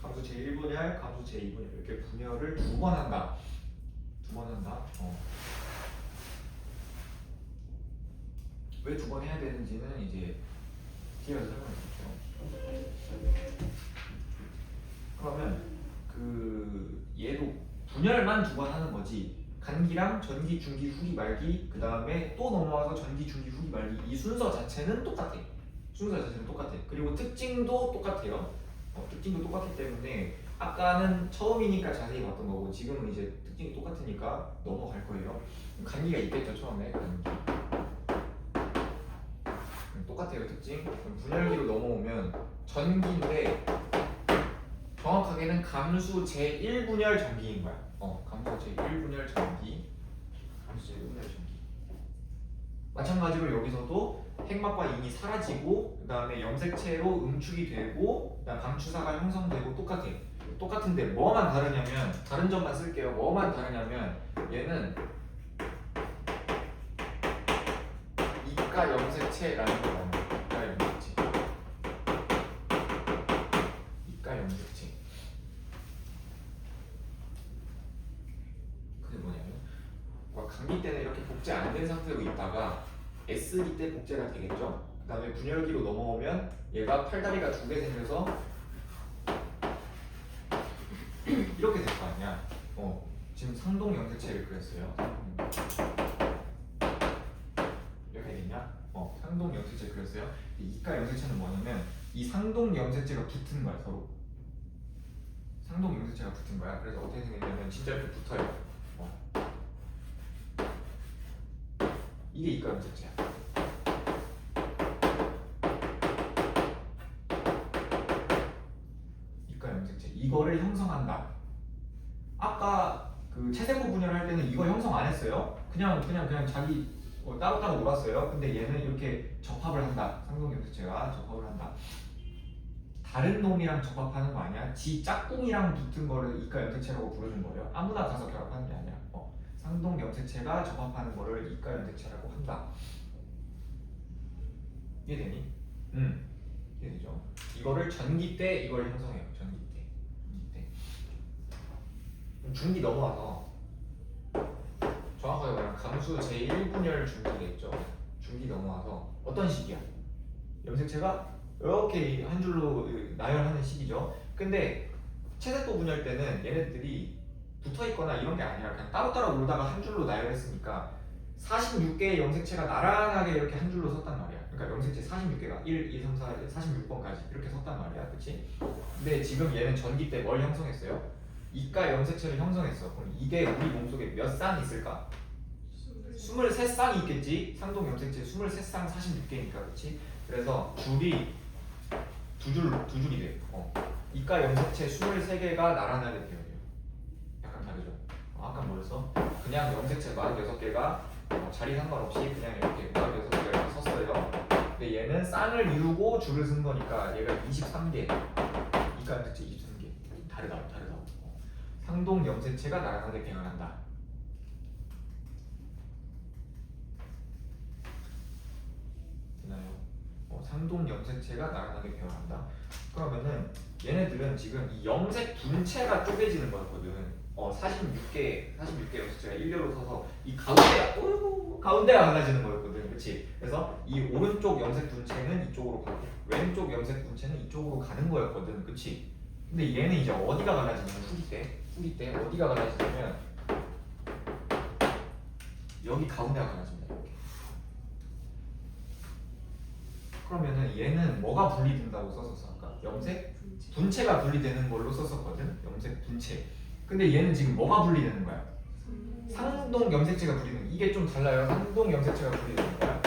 감수 제1분열, 감수 제2분열 이렇게 분열을 2번 한다. 2번 한다. 왜 2번 해야 되는지는 이제 뒤에서 설명해 볼게요. 그러면 그 얘도 분열만 두 번 하는 거지. 간기랑 전기, 중기, 후기, 말기, 그 다음에 또 넘어와서 전기, 중기, 후기, 말기 이 순서 자체는 똑같아. 순서 자체는 똑같아. 그리고 특징도 똑같아요. 특징도 똑같기 때문에 아까는 처음이니까 자세히 봤던 거고 지금은 이제 특징이 똑같으니까 넘어갈 거예요. 간기가 있겠죠 처음에 간기. 똑같아요 특징. 그럼 분열기로 넘어오면 전기인데 정확하게는 감수 제1분열 전기인 거야. 감수 제1분열 전기. 감수 제1분열 전기. 마찬가지로 여기서도 핵막과 인이 사라지고 그 다음에 염색체로 응축이 되고 그다음 감추사가 형성되고 똑같아. 똑같은데 뭐만 다르냐면 다른 점만 쓸게요. 뭐만 다르냐면 얘는 이가 염색체라는 걸 알아요. 이가 염색체. 이가 염색체. 그게 뭐냐면 감기 때는 이렇게 복제 안 된 상태로 있다가 S기 때 복제가 되겠죠. 그 다음에 분열기로 넘어오면 얘가 팔다리가 두 개 생겨서 이렇게 될 거 아니야. 지금 상동 염색체를 그렸어요. 이렇게 되냐? 상동 염색체 그렸어요. 이가 염색체는 뭐냐면 이 상동 염색체가 붙은 거야 서로. 상동 염색체가 붙은 거야. 그래서 어떻게 생겼냐면 진짜 이렇게 붙어요. 이게 이가 염색체야. 이가 염색체. 이거를 형성한다. 아까 그 체세포 분열할 때는 이거 형성 안 했어요. 그냥 자기 따로따로 놀았어요. 근데 얘는 이렇게 접합을 한다. 상동 염색체가 접합을 한다. 다른 놈이랑 접합하는 거 아니야? 지 짝꿍이랑 붙은 거를 이가 염색체라고 부르는 거예요. 아무나 가서 결합하는 게 아니야. 상동 염색체가 접합하는 거를 이가 염색체라고 한다. 이해되니? 이해되죠? 이거를 전기 때 이걸 형성해요. 전기 때. 중기 넘어와서 정확하게 말하면 감수 제1분열 중기겠죠. 중기 넘어와서 어떤 시기야? 염색체가 이렇게 한 줄로 나열하는 시기죠. 근데 체세포 분열 때는 얘네들이 붙어있거나 이런 게 아니라 그냥 따로따로 놀다가 한 줄로 나열했으니까 46개의 염색체가 나란하게 이렇게 한 줄로 섰단 말이야. 그러니까 염색체 46개가 1, 2, 3, 4, 46번까지 이렇게 섰단 말이야. 그치? 근데 지금 얘는 전기 때 뭘 형성했어요? 이가 염색체를 형성했어. 그럼 이게 우리 몸속에 몇 쌍 있을까? 23쌍이 있겠지? 상동 염색체 23쌍 46개니까 그렇지? 그래서 줄이 두 줄이 돼. 이가 염색체 23개가 나란하게 되어요. 약간 다르죠? 아까 뭐였어? 그냥 염색체 46개가 자리 상관없이 그냥 이렇게 46개가 섰어요. 근데 얘는 쌍을 이루고 줄을 쓴 거니까 얘가 23개. 이가 염색체 23개. 다르다. 상동 염색체가 나란하게 배열한다. 되나요? 상동 염색체가 나란하게 배열한다. 그러면은 얘네들은 지금 이 염색 분체가 쪼개지는 거였거든. 46개 염색체가 일렬로 서서 이 가운데가 갈라지는 거였거든. 그치? 그래서 이 오른쪽 염색 분체는 이쪽으로 가고 왼쪽 염색 분체는 이쪽으로 가는 거였거든. 그치? 근데 얘는 이제 어디가 갈라지냐면 후기 때 어디가 갈라지냐면 여기 가운데가 갈라집니다. 이렇게. 그러면은 얘는 뭐가 분리된다고 썼었어? 아까 염색 분체가 분리되는 걸로 썼었거든. 염색 분체. 근데 얘는 지금 뭐가 분리되는 거야? 상동 염색체가 분리되는. 이게 좀 달라요. 상동 염색체가 분리되는 거야.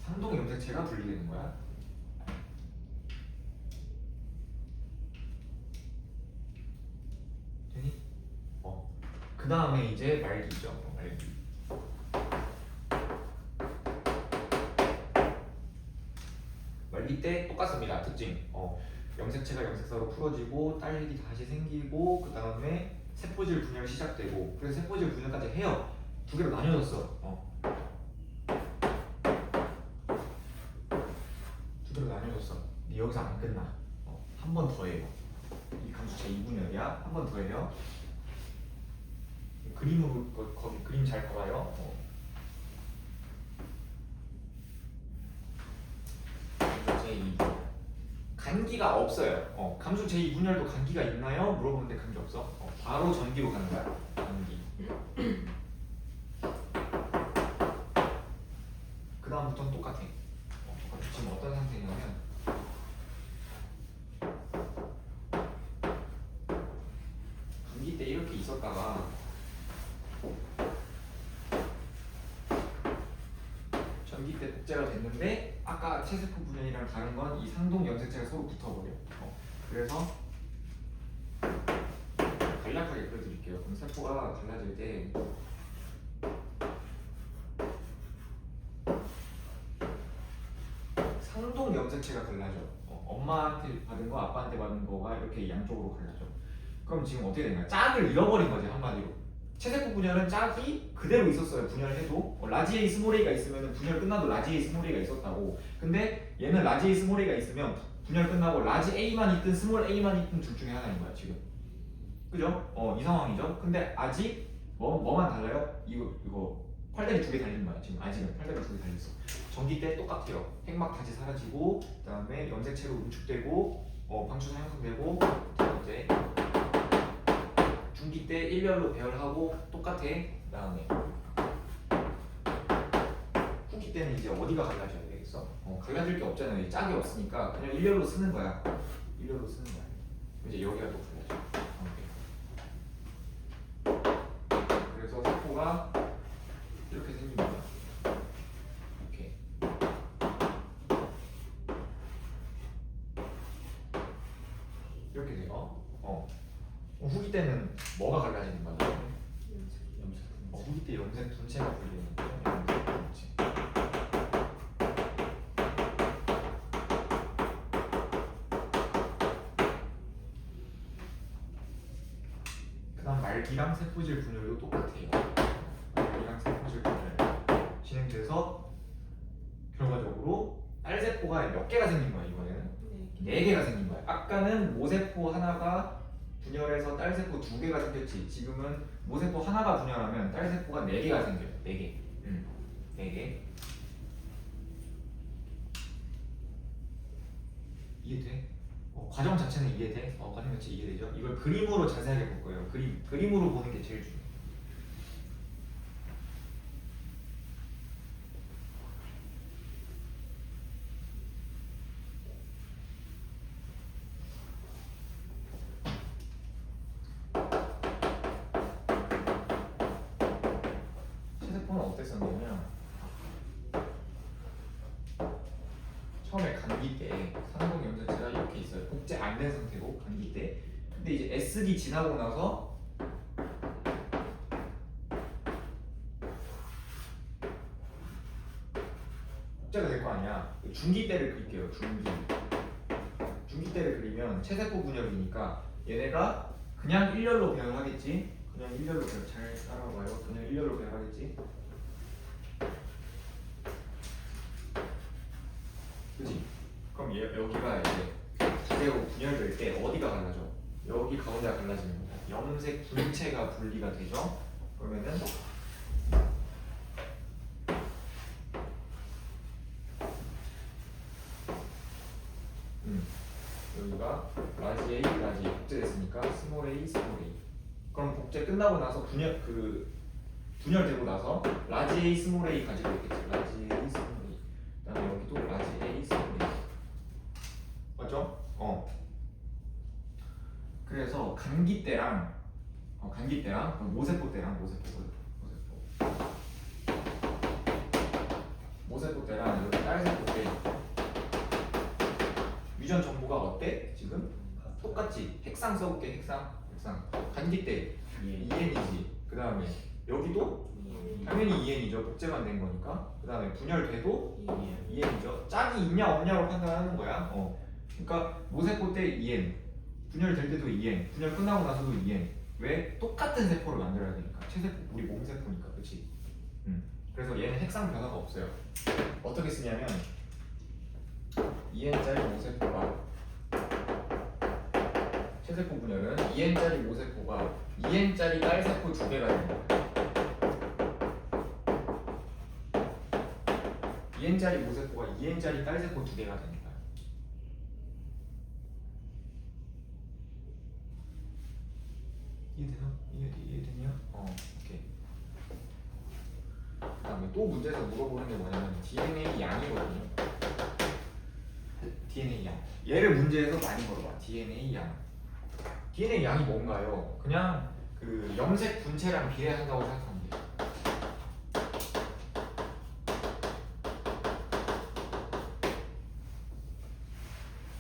상동 염색체가 분리되는 거야. 되니? 그 다음에 이제 말기죠. 말기. 말기 때 똑같습니다. 특징. 염색체가 염색사로 풀어지고 딸기 다시 생기고 그 다음에 세포질 분열 시작되고 그래서 세포질 분열까지 해요. 두 개로 나뉘어졌어. 두 개로 나뉘어졌어. 근데 여기서 안 끝나. 한 번 더 해요. 이 감수 제2분열이야. 한 번 더 해요. 그림으로 거기 그림 잘 봐봐요. 감수 제2 간기가 없어요. 감수 제2 분열도 간기가 있나요? 물어보는데 간기 없어. 바로 전기로 가는 거야. 전기. 그 다음부터는 똑같아. 지금 어떤 상태냐면 감기 때 이렇게 있었다가 전기 때 복제가 됐는데 아까 체세포 분열이랑 다른 건 이 상동 염색체가 서로 붙어버려. 그래서 간략하게 그려드릴게요. 그럼 세포가 갈라질 때 상동 염색체가 갈라져. 엄마한테 받은 거, 아빠한테 받은 거가 이렇게 양쪽으로 갈라져. 그럼 지금 어떻게 되나요? 짝을 잃어버린 거지 한마디로. 체세포 분열은 짝이 그대로 있었어요. 분열해도 라지 A 스몰 A가 있으면 분열 끝나도 라지 A 스몰 A가 있었다고. 근데 얘는 라지 A 스몰 A가 있으면 분열 끝나고 라지 A만 있든 스몰 A만 있든 둘 중에 하나인 거야 지금. 그죠? 이 상황이죠. 근데 아직 뭐만 달라요? 이거 팔다리 두 개 달린 거야 지금. 아직은 팔다리 두 개 달렸어. 전기 때 똑같아요. 핵막 다시 사라지고 그다음에 염색체로 응축되고 방출사 형성되고 이제 중기 때 일렬로 배열하고 똑같아. 그다음에 후기 때는 이제 어디가 갈라져야 되겠어? 갈라질 게 없잖아요. 짝이 없으니까 그냥 일렬로 쓰는 거야. 일렬로 쓰는 거야. 이제 여기가 또 갈라져. 그래서 세포가 이렇게 생깁니다. 이렇게. 이렇게 돼요. 후기 때는 뭐가 갈라지는 거야? 후기 때 염색 분체가 불리는 거죠. 염색 분체. 그다음 말기랑 세포질 분열도 똑같아요. 말기랑 세포질 분열 진행돼서 결과적으로 딸세포가 몇 개가 생긴 거야 이번에는? 4개가 생긴 거야. 아까는 모세포 하나가 분열해서 딸세포 2개가 생겼지. 지금은 모세포 하나가 분열하면 딸세포가 4개가 생겨요. 4개. 4개. 이해돼? 과정 자체는 이해돼? 과정 자체 이해되죠? 이걸 그림으로 자세하게 볼 거예요. 그림으로 보는 게 제일 중요해요. 체세포는 어땠었냐면 처음에 감기 때 상동 염색체가 이렇게 있어요. 복제 안 된 상태로 감기 때. 근데 이제 S기 지나고 나서 복제가 될 거 아니야. 중기 때를 그릴게요. 중기 때를 그리면 체세포 분열이니까 얘네가 그냥 일렬로 배열하겠지. 그냥 일렬로 배열. 잘 따라와봐요. 그냥 일렬로 배열하겠지. 그치? 그럼 여기가 이제 그대로 분열될 때 어디가 갈라져? 여기 가운데가 갈라지는 거야. 염색 분체가 분리가 되죠? 그러면은 여기가 라지 A, 라지 A 복제됐으니까 스몰 A, 스몰 A. 그럼 복제 끝나고 나서 분열되고 나서 라지 A, 스몰 A 가지고 있겠지. 라지 A, 스몰 A. 그다음에 여기도 라지 A, 스몰 A. 맞죠? 그래서 감기 때랑 모세포 때랑 모세포 때랑 여기 딸세포 때 유전 정보가 어때? 지금 똑같지? 핵상 써볼게. 핵상. 감기 때 EN이지. 그 다음에 여기도 당연히 EN이죠. 복제만 된 거니까. 그 다음에 분열돼도 EN이죠. 짝이 있냐 없냐로 판단하는 거야. 그러니까 모세포 때 EN, 분열될 때도 EN, 분열 끝나고 나서도 EN. 왜? 똑같은 세포를 만들어야 되니까. 체세포, 우리 몸 세포니까, 그렇지? 그래서 얘는 핵상 변화가 없어요. 어떻게 쓰냐면 EN짜리 모세포가 체세포 분열은 2n짜리 모세포가 2n짜리 딸세포 두 개가 되는 거야. 2n짜리 모세포가 2n짜리 딸세포 두 개가 되는 거야. 이해되나? 이해되냐? 오케이. 그 다음에 또 문제에서 물어보는 게 뭐냐면 DNA 양이거든요. DNA 양. 얘를 문제에서 많이 물어봐. DNA 양. DNA 양이 뭔가요? 그냥 그 염색 분체랑 비례한다고 생각하면 돼요.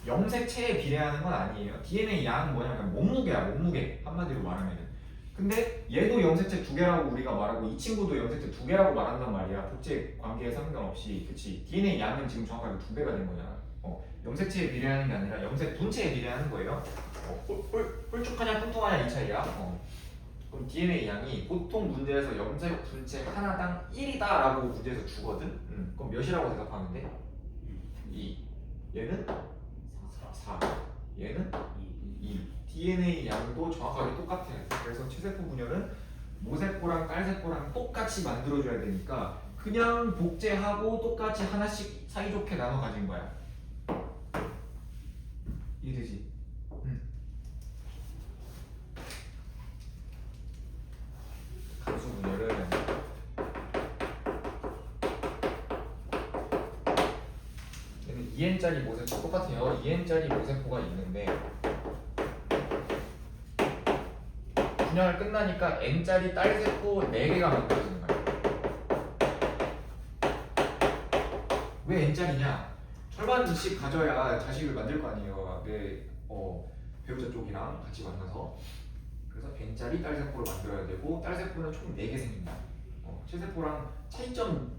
염색체에 비례하는 건 아니에요. DNA 양은 뭐냐면 몸무게야, 몸무게. 한마디로 말하면은. 근데 얘도 염색체 두 개라고 우리가 말하고 이 친구도 염색체 두 개라고 말한단 말이야. 복제 관계에 상관없이. 그치? DNA 양은 지금 정확하게 두 배가 된 거잖아. 염색체에 비례하는 게 아니라 염색 분체에 비례하는 거예요. 홀쭉하냐 통통하냐 이 차이야. 그럼 DNA 양이 보통 문제에서 염색 분체 하나당 1이다라고 문제에서 주거든. 그럼 몇이라고 대답하면 돼? 2. 얘는 4. 얘는 2. DNA 양도 정확하게 똑같아요. 그래서 체세포 분열은 모세포랑 딸세포랑 똑같이 만들어줘야 되니까 그냥 복제하고 똑같이 하나씩 사이좋게 나눠 가진 거야. 이해되지? 감수 분열은 얘는 2n짜리 모세포 똑같아요. 2n짜리 모세포가 있는데 분열 끝나니까 n짜리 딸세포 4개가 만들어지는 거야. 왜 n짜리냐? 절반씩 가져야 자식을 만들 거 아니에요. 내 배우자 쪽이랑 같이 만나서. 그래서 n짜리 딸세포를 만들어야 되고 딸세포는 총 4개 생긴다. 체세포랑 차이점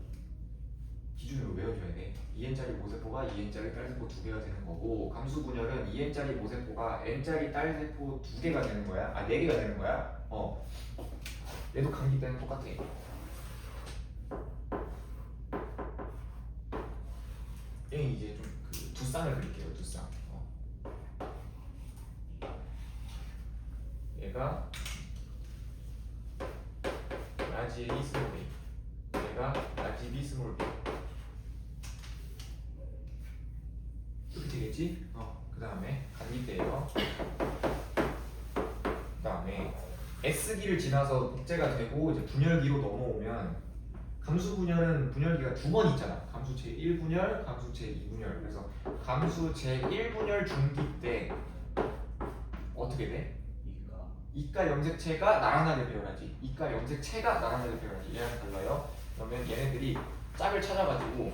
기준으로 외워줘야 돼. 2n짜리 모세포가 2n짜리 딸세포 2개가 되는 거고 감수 분열은 2n짜리 모세포가 n짜리 딸세포 2개가 되는 거야. 4개가 되는 거야. 얘도 감기 때는 똑같아. 얘 이제 좀 그 두쌍을 그릴게요. 두쌍. 얘가 라지 A 스몰 A. 얘가 라지 B 스몰 B. 이렇게 되겠지? 그 다음에 간기대예요. 그 다음에 S기를 지나서 복제가 되고 이제 분열기로 넘어오면 감수 분열은 분열기가 2번 있잖아. 감수 제1분열, 감수 제2분열. 그래서 감수 제1분열 중기 때 어떻게 돼? 이가 염색체가 나란하게 배열하지. 이가 염색체가 나란하게 배열하지. 얘랑 달라요. 그러면 얘네들이 짝을 찾아가지고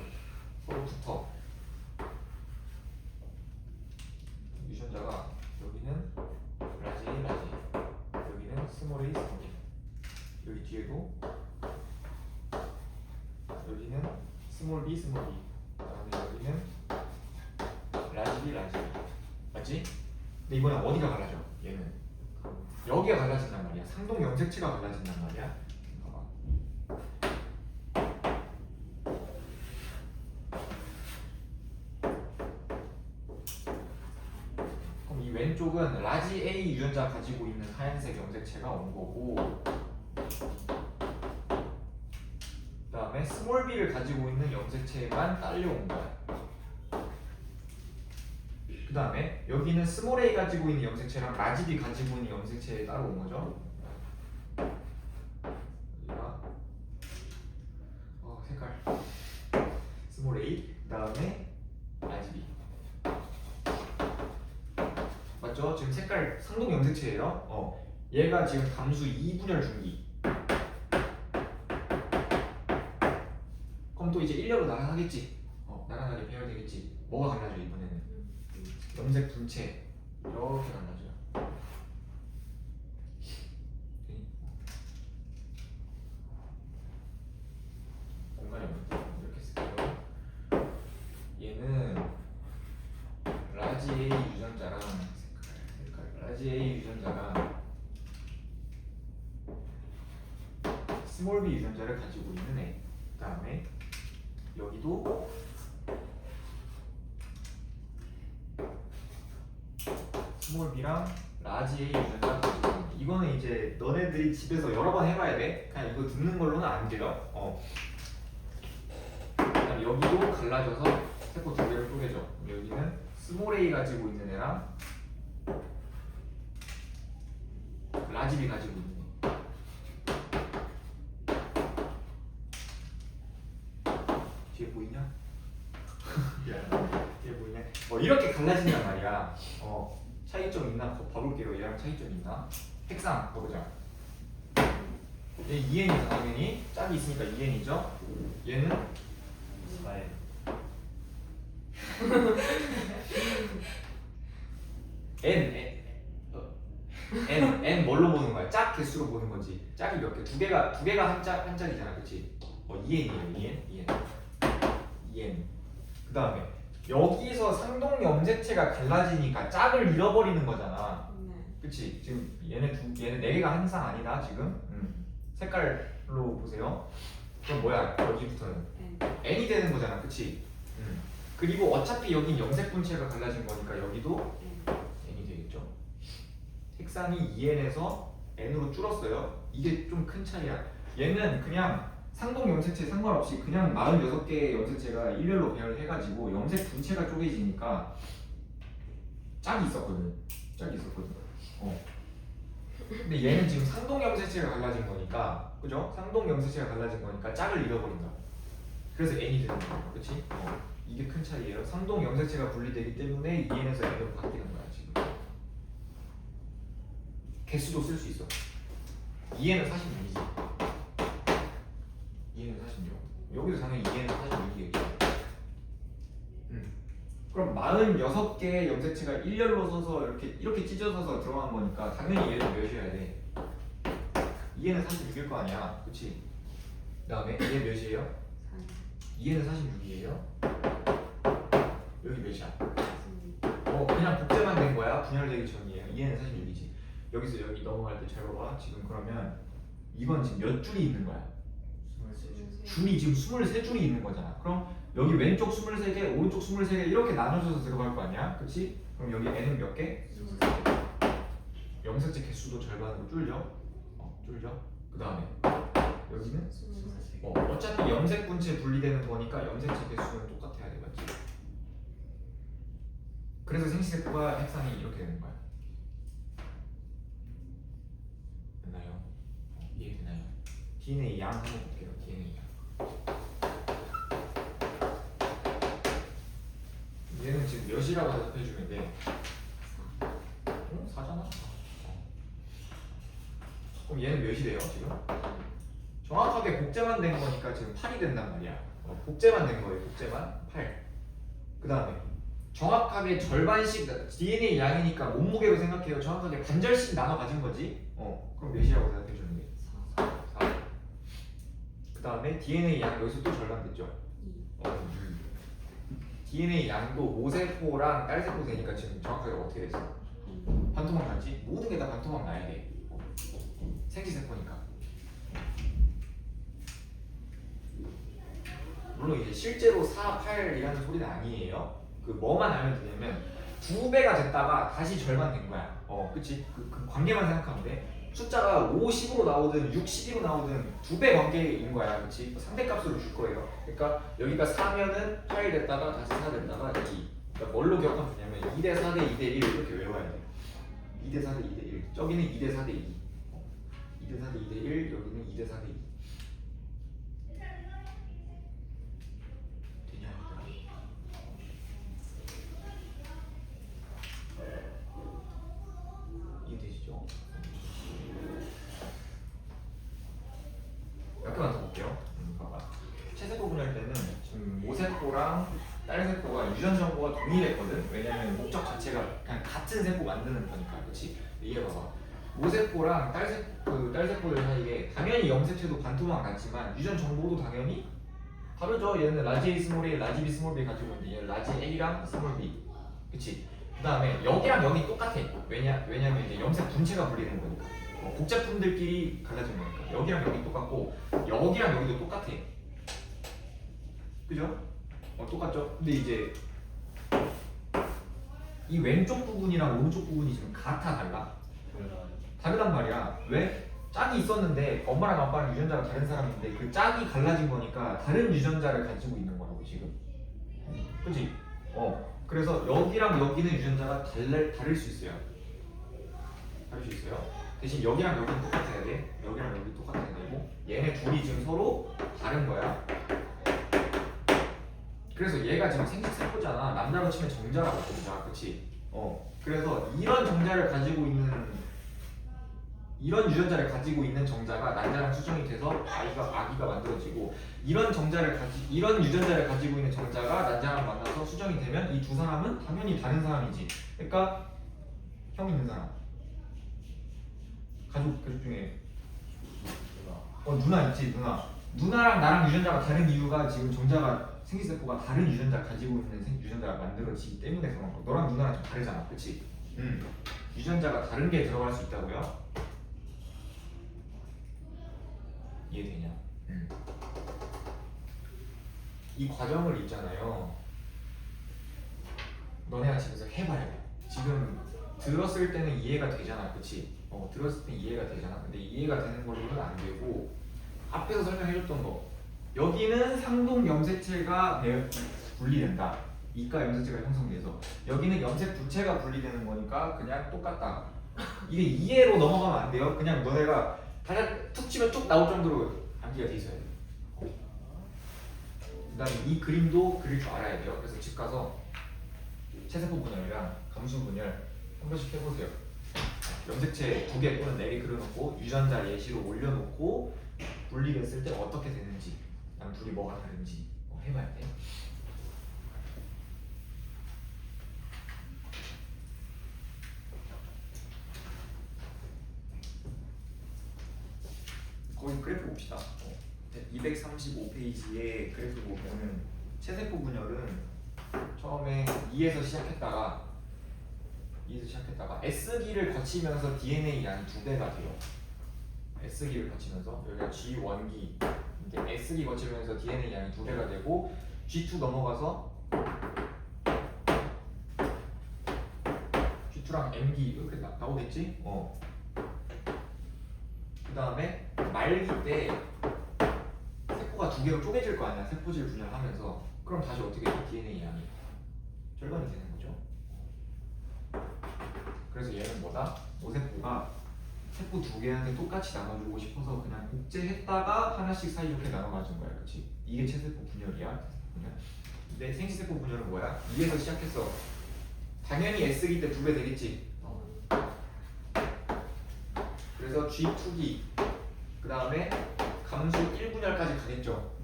서로 붙어. 유전자가 여기는 라지 A, 라지 A, 여기는 스몰 A, 스몰 A. 여기 뒤에도 여기는 스몰 B, 스몰 B. 그다음에 여기는 라지 B, 라지 B. 맞지? 근데 이번에 어디가 갈라져? 얘는 여기가 갈라진단 말이야. 상동 염색체가 갈라진단 말이야. 봐봐. 그럼 이 왼쪽은 라지 A 유전자 가지고 있는 하얀색 염색체가 온 거고, 그 다음에 스몰 B를 가지고 있는 염색체만 딸려온 거야. 그 다음에 여기는 스몰 A 가지고 있는 염색체랑 라지 B 가지고 있는 염색체에 따로 온 거죠. 여기가 색깔 스몰 A, 그 다음에 라지 B. 맞죠? 지금 색깔 상동 염색체예요. 얘가 지금 감수 2분열 중기. 그럼 또 이제 1렬로 나가겠지. 나란하게 배열되겠지. 뭐가 갈라져 이번에는? 염색 분체 이렇게 갈라져요. 공간이 없는데 이렇게 쓸게요. 얘는 라지 A 유전자랑 라지 A 유전자랑 스몰 B 유전자를 가지고 있는 애. 그 다음에 여기도 스몰 B랑 라지 A 유전자 가지고 있는 거. 이거는 이제 너네들이 집에서 여러 번 해봐야 돼. 그냥 이거 듣는 걸로는 안 돼요. 그다음 여기도 갈라져서 세포 두 개를 쪼개져. 여기는 스몰 A 가지고 있는 애랑 라지 B 가지고 있는 애. 뒤에 보이냐? 뒤에 보이냐? 이렇게 갈라진단 말이야. 차이점 있나 봐볼게요. 얘랑 차이점 있나? 색상 봐보자. 얘 2n이죠 당연히. 짝이 있으니까 2n이죠. 얘는 4n. n 뭘로 보는 거야? 짝 개수로 보는 거지. 짝이 몇 개? 두 개가 한 짝이잖아, 그렇지? 2n이에요, 2n. 그 다음에 여기서 상동 염색체가 갈라지니까 짝을 잃어버리는 거잖아. 네. 그치? 지금 얘네 네 개가 한 쌍 아니다 지금. 색깔로 보세요. 그럼 뭐야? 여기부터는 n이 되는 거잖아, 그치? 그리고 어차피 여긴 염색 분체가 갈라진 거니까 여기도 n이 되겠죠. 색상이 2n에서 n으로 줄었어요. 이게 좀 큰 차이야. 얘는 그냥 상동 염색체 상관없이 그냥 46개의 염색체가 일렬로 배열해가지고 염색 분체가 쪼개지니까 짝이 있었거든. 근데 얘는 지금 상동 염색체가 갈라진 거니까, 그죠? 상동 염색체가 갈라진 거니까 짝을 잃어버린다. 그래서 n이 되는 거야, 그렇지? 이게 큰 차이예요. 상동 염색체가 분리되기 때문에 2n에서 n으로 바뀌는 거야 지금. 개수도 쓸 수 있어. 2n은 46이지. 2n은 46. 여기도 당연히 2n은 46이겠죠. 그럼 46개의 염색체가 일렬로 서서 이렇게 찢어져서 들어간 거니까 당연히 얘는 몇이어야 돼? 2n은 46일 거 아니야, 그렇지? 그 다음에 얘 몇이에요? 2n은 46이에요. 여기 몇이야? 그냥 복제만 된 거야. 분열되기 전이에요. 2n은 46이지. 여기서 여기 넘어갈 때 잘 봐봐. 지금 그러면 이건 지금 몇 줄이 있는 거야? 23줄. 줄이 지금 23줄이 있는 거잖아. 그럼 여기 왼쪽 23개, 오른쪽 23개 이렇게 나눠져서 들어갈 거 아니야? 그치? 그럼 여기 n은 몇 개? 23개. 염색체 개수도 절반으로 줄여. 그 다음에 여기는? 어차피 염색 분체 분리되는 거니까 염색체 개수는 똑같아야 돼, 맞지? 그래서 생시세포가 색상이 이렇게 되는 거야. 됐나요? 이해되나요? DNA 양 한번 볼게요. DNA 양. 얘는 지금 몇이라고 대답해주면 돼? 4잖아? 그럼 얘는 몇이 돼요 지금? 정확하게 복제만 된 거니까 지금 8이 된단 말이야. 복제만 된 거예요. 복제만 8. 그 다음에 정확하게 절반씩 DNA 양이니까 몸무게로 생각해요. 정확하게 반절씩 나눠 가진 거지. 그럼 몇이라고 대답해 주는 게? 4. 그 다음에 DNA 양 여기서 또 절반 됐죠? 2. DNA 양도 모세포랑 딸세포 되니까 지금 정확하게 어떻게 됐어? 반토막 났지? 모든 게 다 반토막 나야 돼. 생지세포니까. 물론 이제 실제로 4, 8이라는 소리는 아니에요. 그 뭐만 알면 되냐면 2배가 됐다가 다시 절반 된 거야. 그치? 그 관계만 생각하면 돼. 숫자가 5, 10으로 나오든 6, 12로 나오든 2배 관계인 거야. 그치? 상대값으로 줄 거예요. 그러니까 여기가 4면은 8 됐다가 다시 4 됐다가 2. 그러니까 뭘로 기억하면 되냐면 2대 4대 2대 1 이렇게 외워야 돼. 2대 4대 2대 1. 저기는 2대 4대 2. 2대 4대 2대 1. 여기는 2대 4대 2. 이해되시죠? 몇 개만 더 볼게요. 봐봐. 체세포 분할 때는 지금 모세포랑 딸세포가 유전 정보가 동일했거든. 왜냐면 목적 자체가 그냥 같은 세포 만드는 거니까, 그렇지? 이해봐봐. 모세포랑 딸세포들 사이에 당연히 염색체도 반토막 같지만 유전 정보도 당연히 다르죠. 얘는 라지 A 스몰 A, 라지 B 스몰 B 가지고 있는데 얘는 라지 A랑 스몰 B, 그렇지? 그 다음에 여기랑 여기 똑같아. 왜냐면 이제 염색 분체가 분리된 거니까. 복제품들끼리 갈라진 거니까. 여기랑 여기 똑같고 여기랑 여기도 똑같아. 그죠? 똑같죠? 근데 이제 이 왼쪽 부분이랑 오른쪽 부분이 지금 같아 달라? 다르단 말이야. 왜? 짝이 있었는데 엄마랑 아빠랑 유전자가 다른 사람인데 그 짝이 갈라진 거니까 다른 유전자를 가지고 있는 거라고 지금. 그치? 그래서 여기랑 여기는 유전자가 다를 수 있어요. 다를 수 있어요. 대신 여기랑 여기는 똑같아야 돼. 여기랑 여기 똑같아야 되고 얘네 둘이 지금 서로 다른 거야. 그래서 얘가 지금 생식세포잖아. 남자로 치면 정자라고 정자. 그치? 그래서 이런 정자를 가지고 있는 이런 유전자를 가지고 있는 정자가 난자랑 수정이 돼서 아기가 만들어지고 이런 유전자를 가지고 있는 정자가 난자랑 만나서 수정이 되면 이 두 사람은 당연히 다른 사람이지. 그러니까 형 있는 사람 가족 중에 누나 있지. 누나랑 나랑 유전자가 다른 이유가 지금 정자가 생기세포가 다른 유전자 가지고 있는 유전자가 만들어지기 때문에 그런 거. 너랑 누나랑 좀 다르잖아. 그치? 유전자가 다른 게 들어갈 수 있다고요? 이해되냐? 이 과정을 있잖아요. 너네가 집에서 해봐요. 지금 들었을 때는 이해가 되잖아. 그치? 들었을 때 이해가 되잖아. 근데 이해가 되는 걸로는 안 되고 앞에서 설명해줬던 거 여기는 상동 염색체가 분리된다. 이가 염색체가 형성돼서 여기는 염색 부체가 분리되는 거니까 그냥 똑같다. 이게 이해로 넘어가면 안 돼요. 그냥 너네가 다시 툭 치면 쭉 나올 정도로 암기가 돼 있어야 돼. 그다음에 이 그림도 그릴 줄 알아야 돼요. 그래서 집 가서 체세포 분열이랑 감수 분열 한 번씩 해보세요. 염색체 2개 또는 4개 그려놓고 유전자 예시로 올려놓고 분리됐을 때 어떻게 되는지, 그다음 둘이 뭐가 다른지 해봐야 돼. 거기 그래프 봅시다. 235페이지에 그래프 보면은 체세포 분열은 처음에 2에서 시작했다가 S기를 거치면서 DNA 양이 2배가 돼요. S기를 거치면서 여기가 G1기 이제 S기 거치면서 DNA 양이 2배가 되고 G2 넘어가서 G2랑 M기 이렇게 나오겠지? 그 다음에 말기 때 세포가 2개로 쪼개질 거 아니야. 세포질 분열하면서. 그럼 다시 어떻게 돼? DNA 양이 절반이 되는 거죠. 그래서 얘는 뭐다? 모세포가 세포 2개한테 똑같이 나눠주고 싶어서 그냥 복제했다가 하나씩 사이좋게 나눠가진 거야. 그렇지? 이게 체세포 분열이야. 분열. 근데 생시세포 분열은 뭐야? 2에서 시작했어. 당연히 S기 때 2배 되겠지. 그래서 G2기 그 다음에 감수 1분열까지 가겠죠.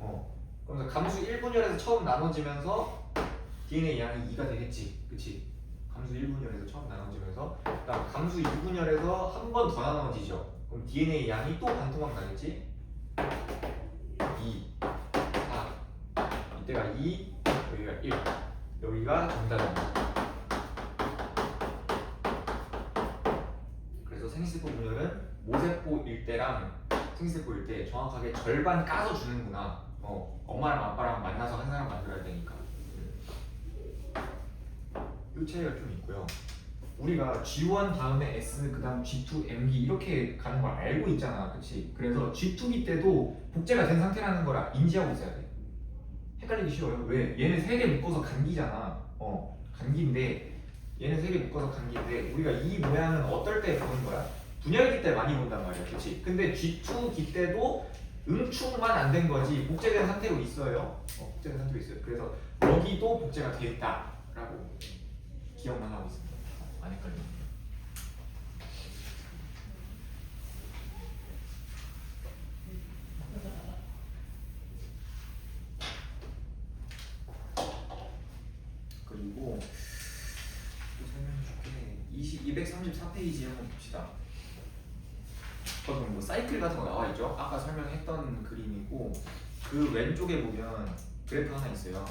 그래서 감수 1분열에서 처음 나눠지면서 DNA 양이 2가 되겠지. 그치? 감수 1분열에서 처음 나눠지면서 그다음 감수 2분열에서 한 번 더 나눠지죠. 그럼 DNA 양이 또 반토막 나겠지? 2, 4 이때가 2, 여기가 1 여기가 정답입니다. 그래서 생시세포 분열은 모세포일 때랑 생시세포일 때 정확하게 절반 까서 주는구나. 엄마랑 아빠랑 만나서 한 사람 만들어야 되니까. 이 차이가 좀 있고요. 우리가 G1 다음에 S 그 다음 G2, M기 이렇게 가는 걸 알고 있잖아. 그치? 그래서 G2기 때도 복제가 된 상태라는 걸 인지하고 있어야 돼. 헷갈리기 쉬워요. 왜? 얘는 3개 묶어서 간기잖아. 간기인데 얘는 3개 묶어서 간기인데 우리가 이 모양은 어떨 때 보는 거야? 분열기 때 많이 본단 말이야. 그치? 근데 G2기 때도 응축만 안 된 거지 복제된 상태로 있어요. 복제된 상태로 있어요. 그래서 여기도 복제가 됐다라고 기억만 하고 있습니다. 안 헷갈리네. 그리고 또 설명해 줄게. 234페이지 한번 봅시다. 거기 뭐 사이클 같은 거 나와 있죠? 아까 설명했던 그림이고 그 왼쪽에 보면 그래프 하나 있어요.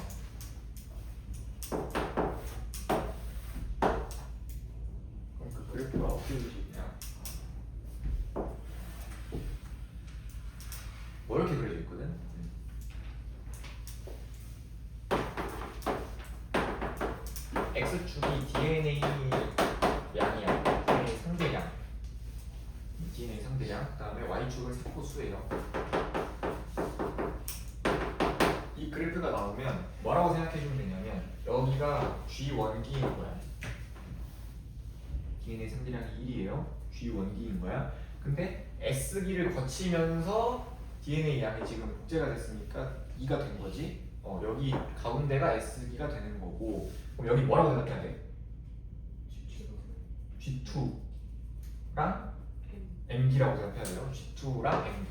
그럼 그 그래프가 어떻게 그려져있냐? 뭐 이렇게 그려져 있거든? x축이 DNA 양이야. DNA 상대량. DNA 상대량. 그다음에 y축은 세포수예요. 이 그래프가 나오면 뭐라고 생각해 주면 되냐면 여기가 G 원기인 거야. DNA 상대량이 1이에요. G 원기인 거야. 근데 S기를 거치면서 DNA 양이 지금 복제가 됐으니까 2가 된 거지. 여기 가운데가 S기가 되는 거고. 그럼 여기 뭐라고 생각해야 돼? G2랑 MD라고 생각해야 돼요. G2랑 MD.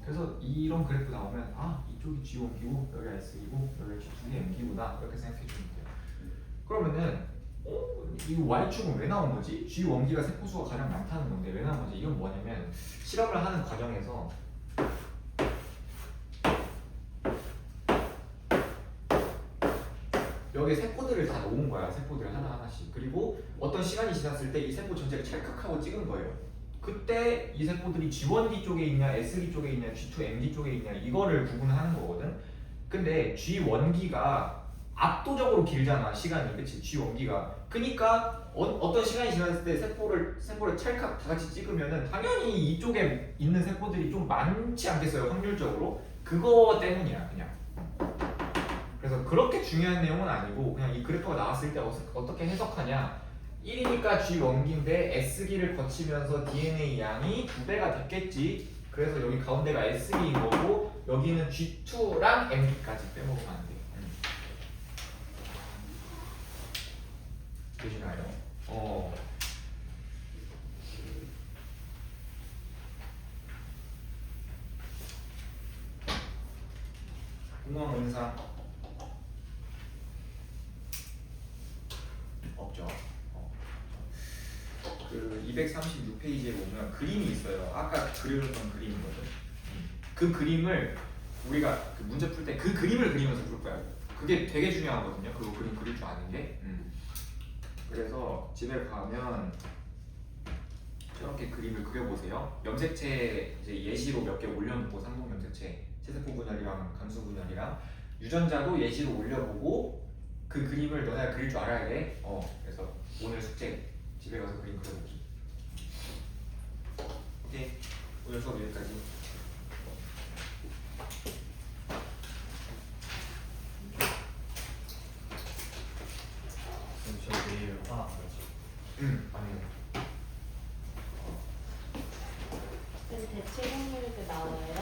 그래서 이런 그래프 나오면 아 이쪽이 G1기고 여기가 S기고 여기가 G2이 MD구나 이렇게 생각해 주면 돼요. 그러면은 이거 Y축은 왜 나온 거지? G1기가 세포수가 가장 많다는 건데 왜 나온 거지? 이건 뭐냐면 실험을 하는 과정에서 여기 세포들을 다 놓은 거야. 세포들을 하나하나씩. 그리고 어떤 시간이 지났을 때 이 세포 전체를 찰칵하고 찍은 거예요. 그때 이 세포들이 G1D 쪽에 있냐 S기 쪽에 있냐 G2MD 쪽에 있냐 이거를 구분하는 거거든. 근데 G1기가 압도적으로 길잖아 시간이. 그치? G1기가 그니까 어떤 시간이 지났을 때 세포를 찰칵 다 같이 찍으면은 당연히 이쪽에 있는 세포들이 좀 많지 않겠어요 확률적으로. 그거 때문이야 그냥. 그래서 그렇게 중요한 내용은 아니고 그냥 이 그래프가 나왔을 때 어떻게 해석하냐. 1이니까 G1기인데 S기를 거치면서 DNA 양이 2배가 됐겠지. 그래서 여기 가운데가 S기인 거고 여기는 G2랑 MD까지 빼먹으면 안 돼요. 되시나요? 공항 원상 없죠. 그 236페이지에 보면 그림이 있어요. 아까 그려줬던 그림이거든. 그 그림을 우리가 그 문제 풀 때 그 그림을 그리면서 풀 거야. 그게 되게 중요하거든요. 그거 그림 그릴 줄 아는 게. 그래서 집에 가면 저렇게 그림을 그려보세요. 염색체 이제 예시로 몇 개 올려놓고 상동 염색체, 체세포 분열이랑 감수 분열이랑 유전자도 예시로 올려보고 그 그림을 너네가 그릴 줄 알아야 돼. 그래서 오늘 숙제 집에 가서 그림 그려보기. 오케이. 오늘 수업 여기까지. 저 내일 화학 아니요. 대체 확률이 나와요?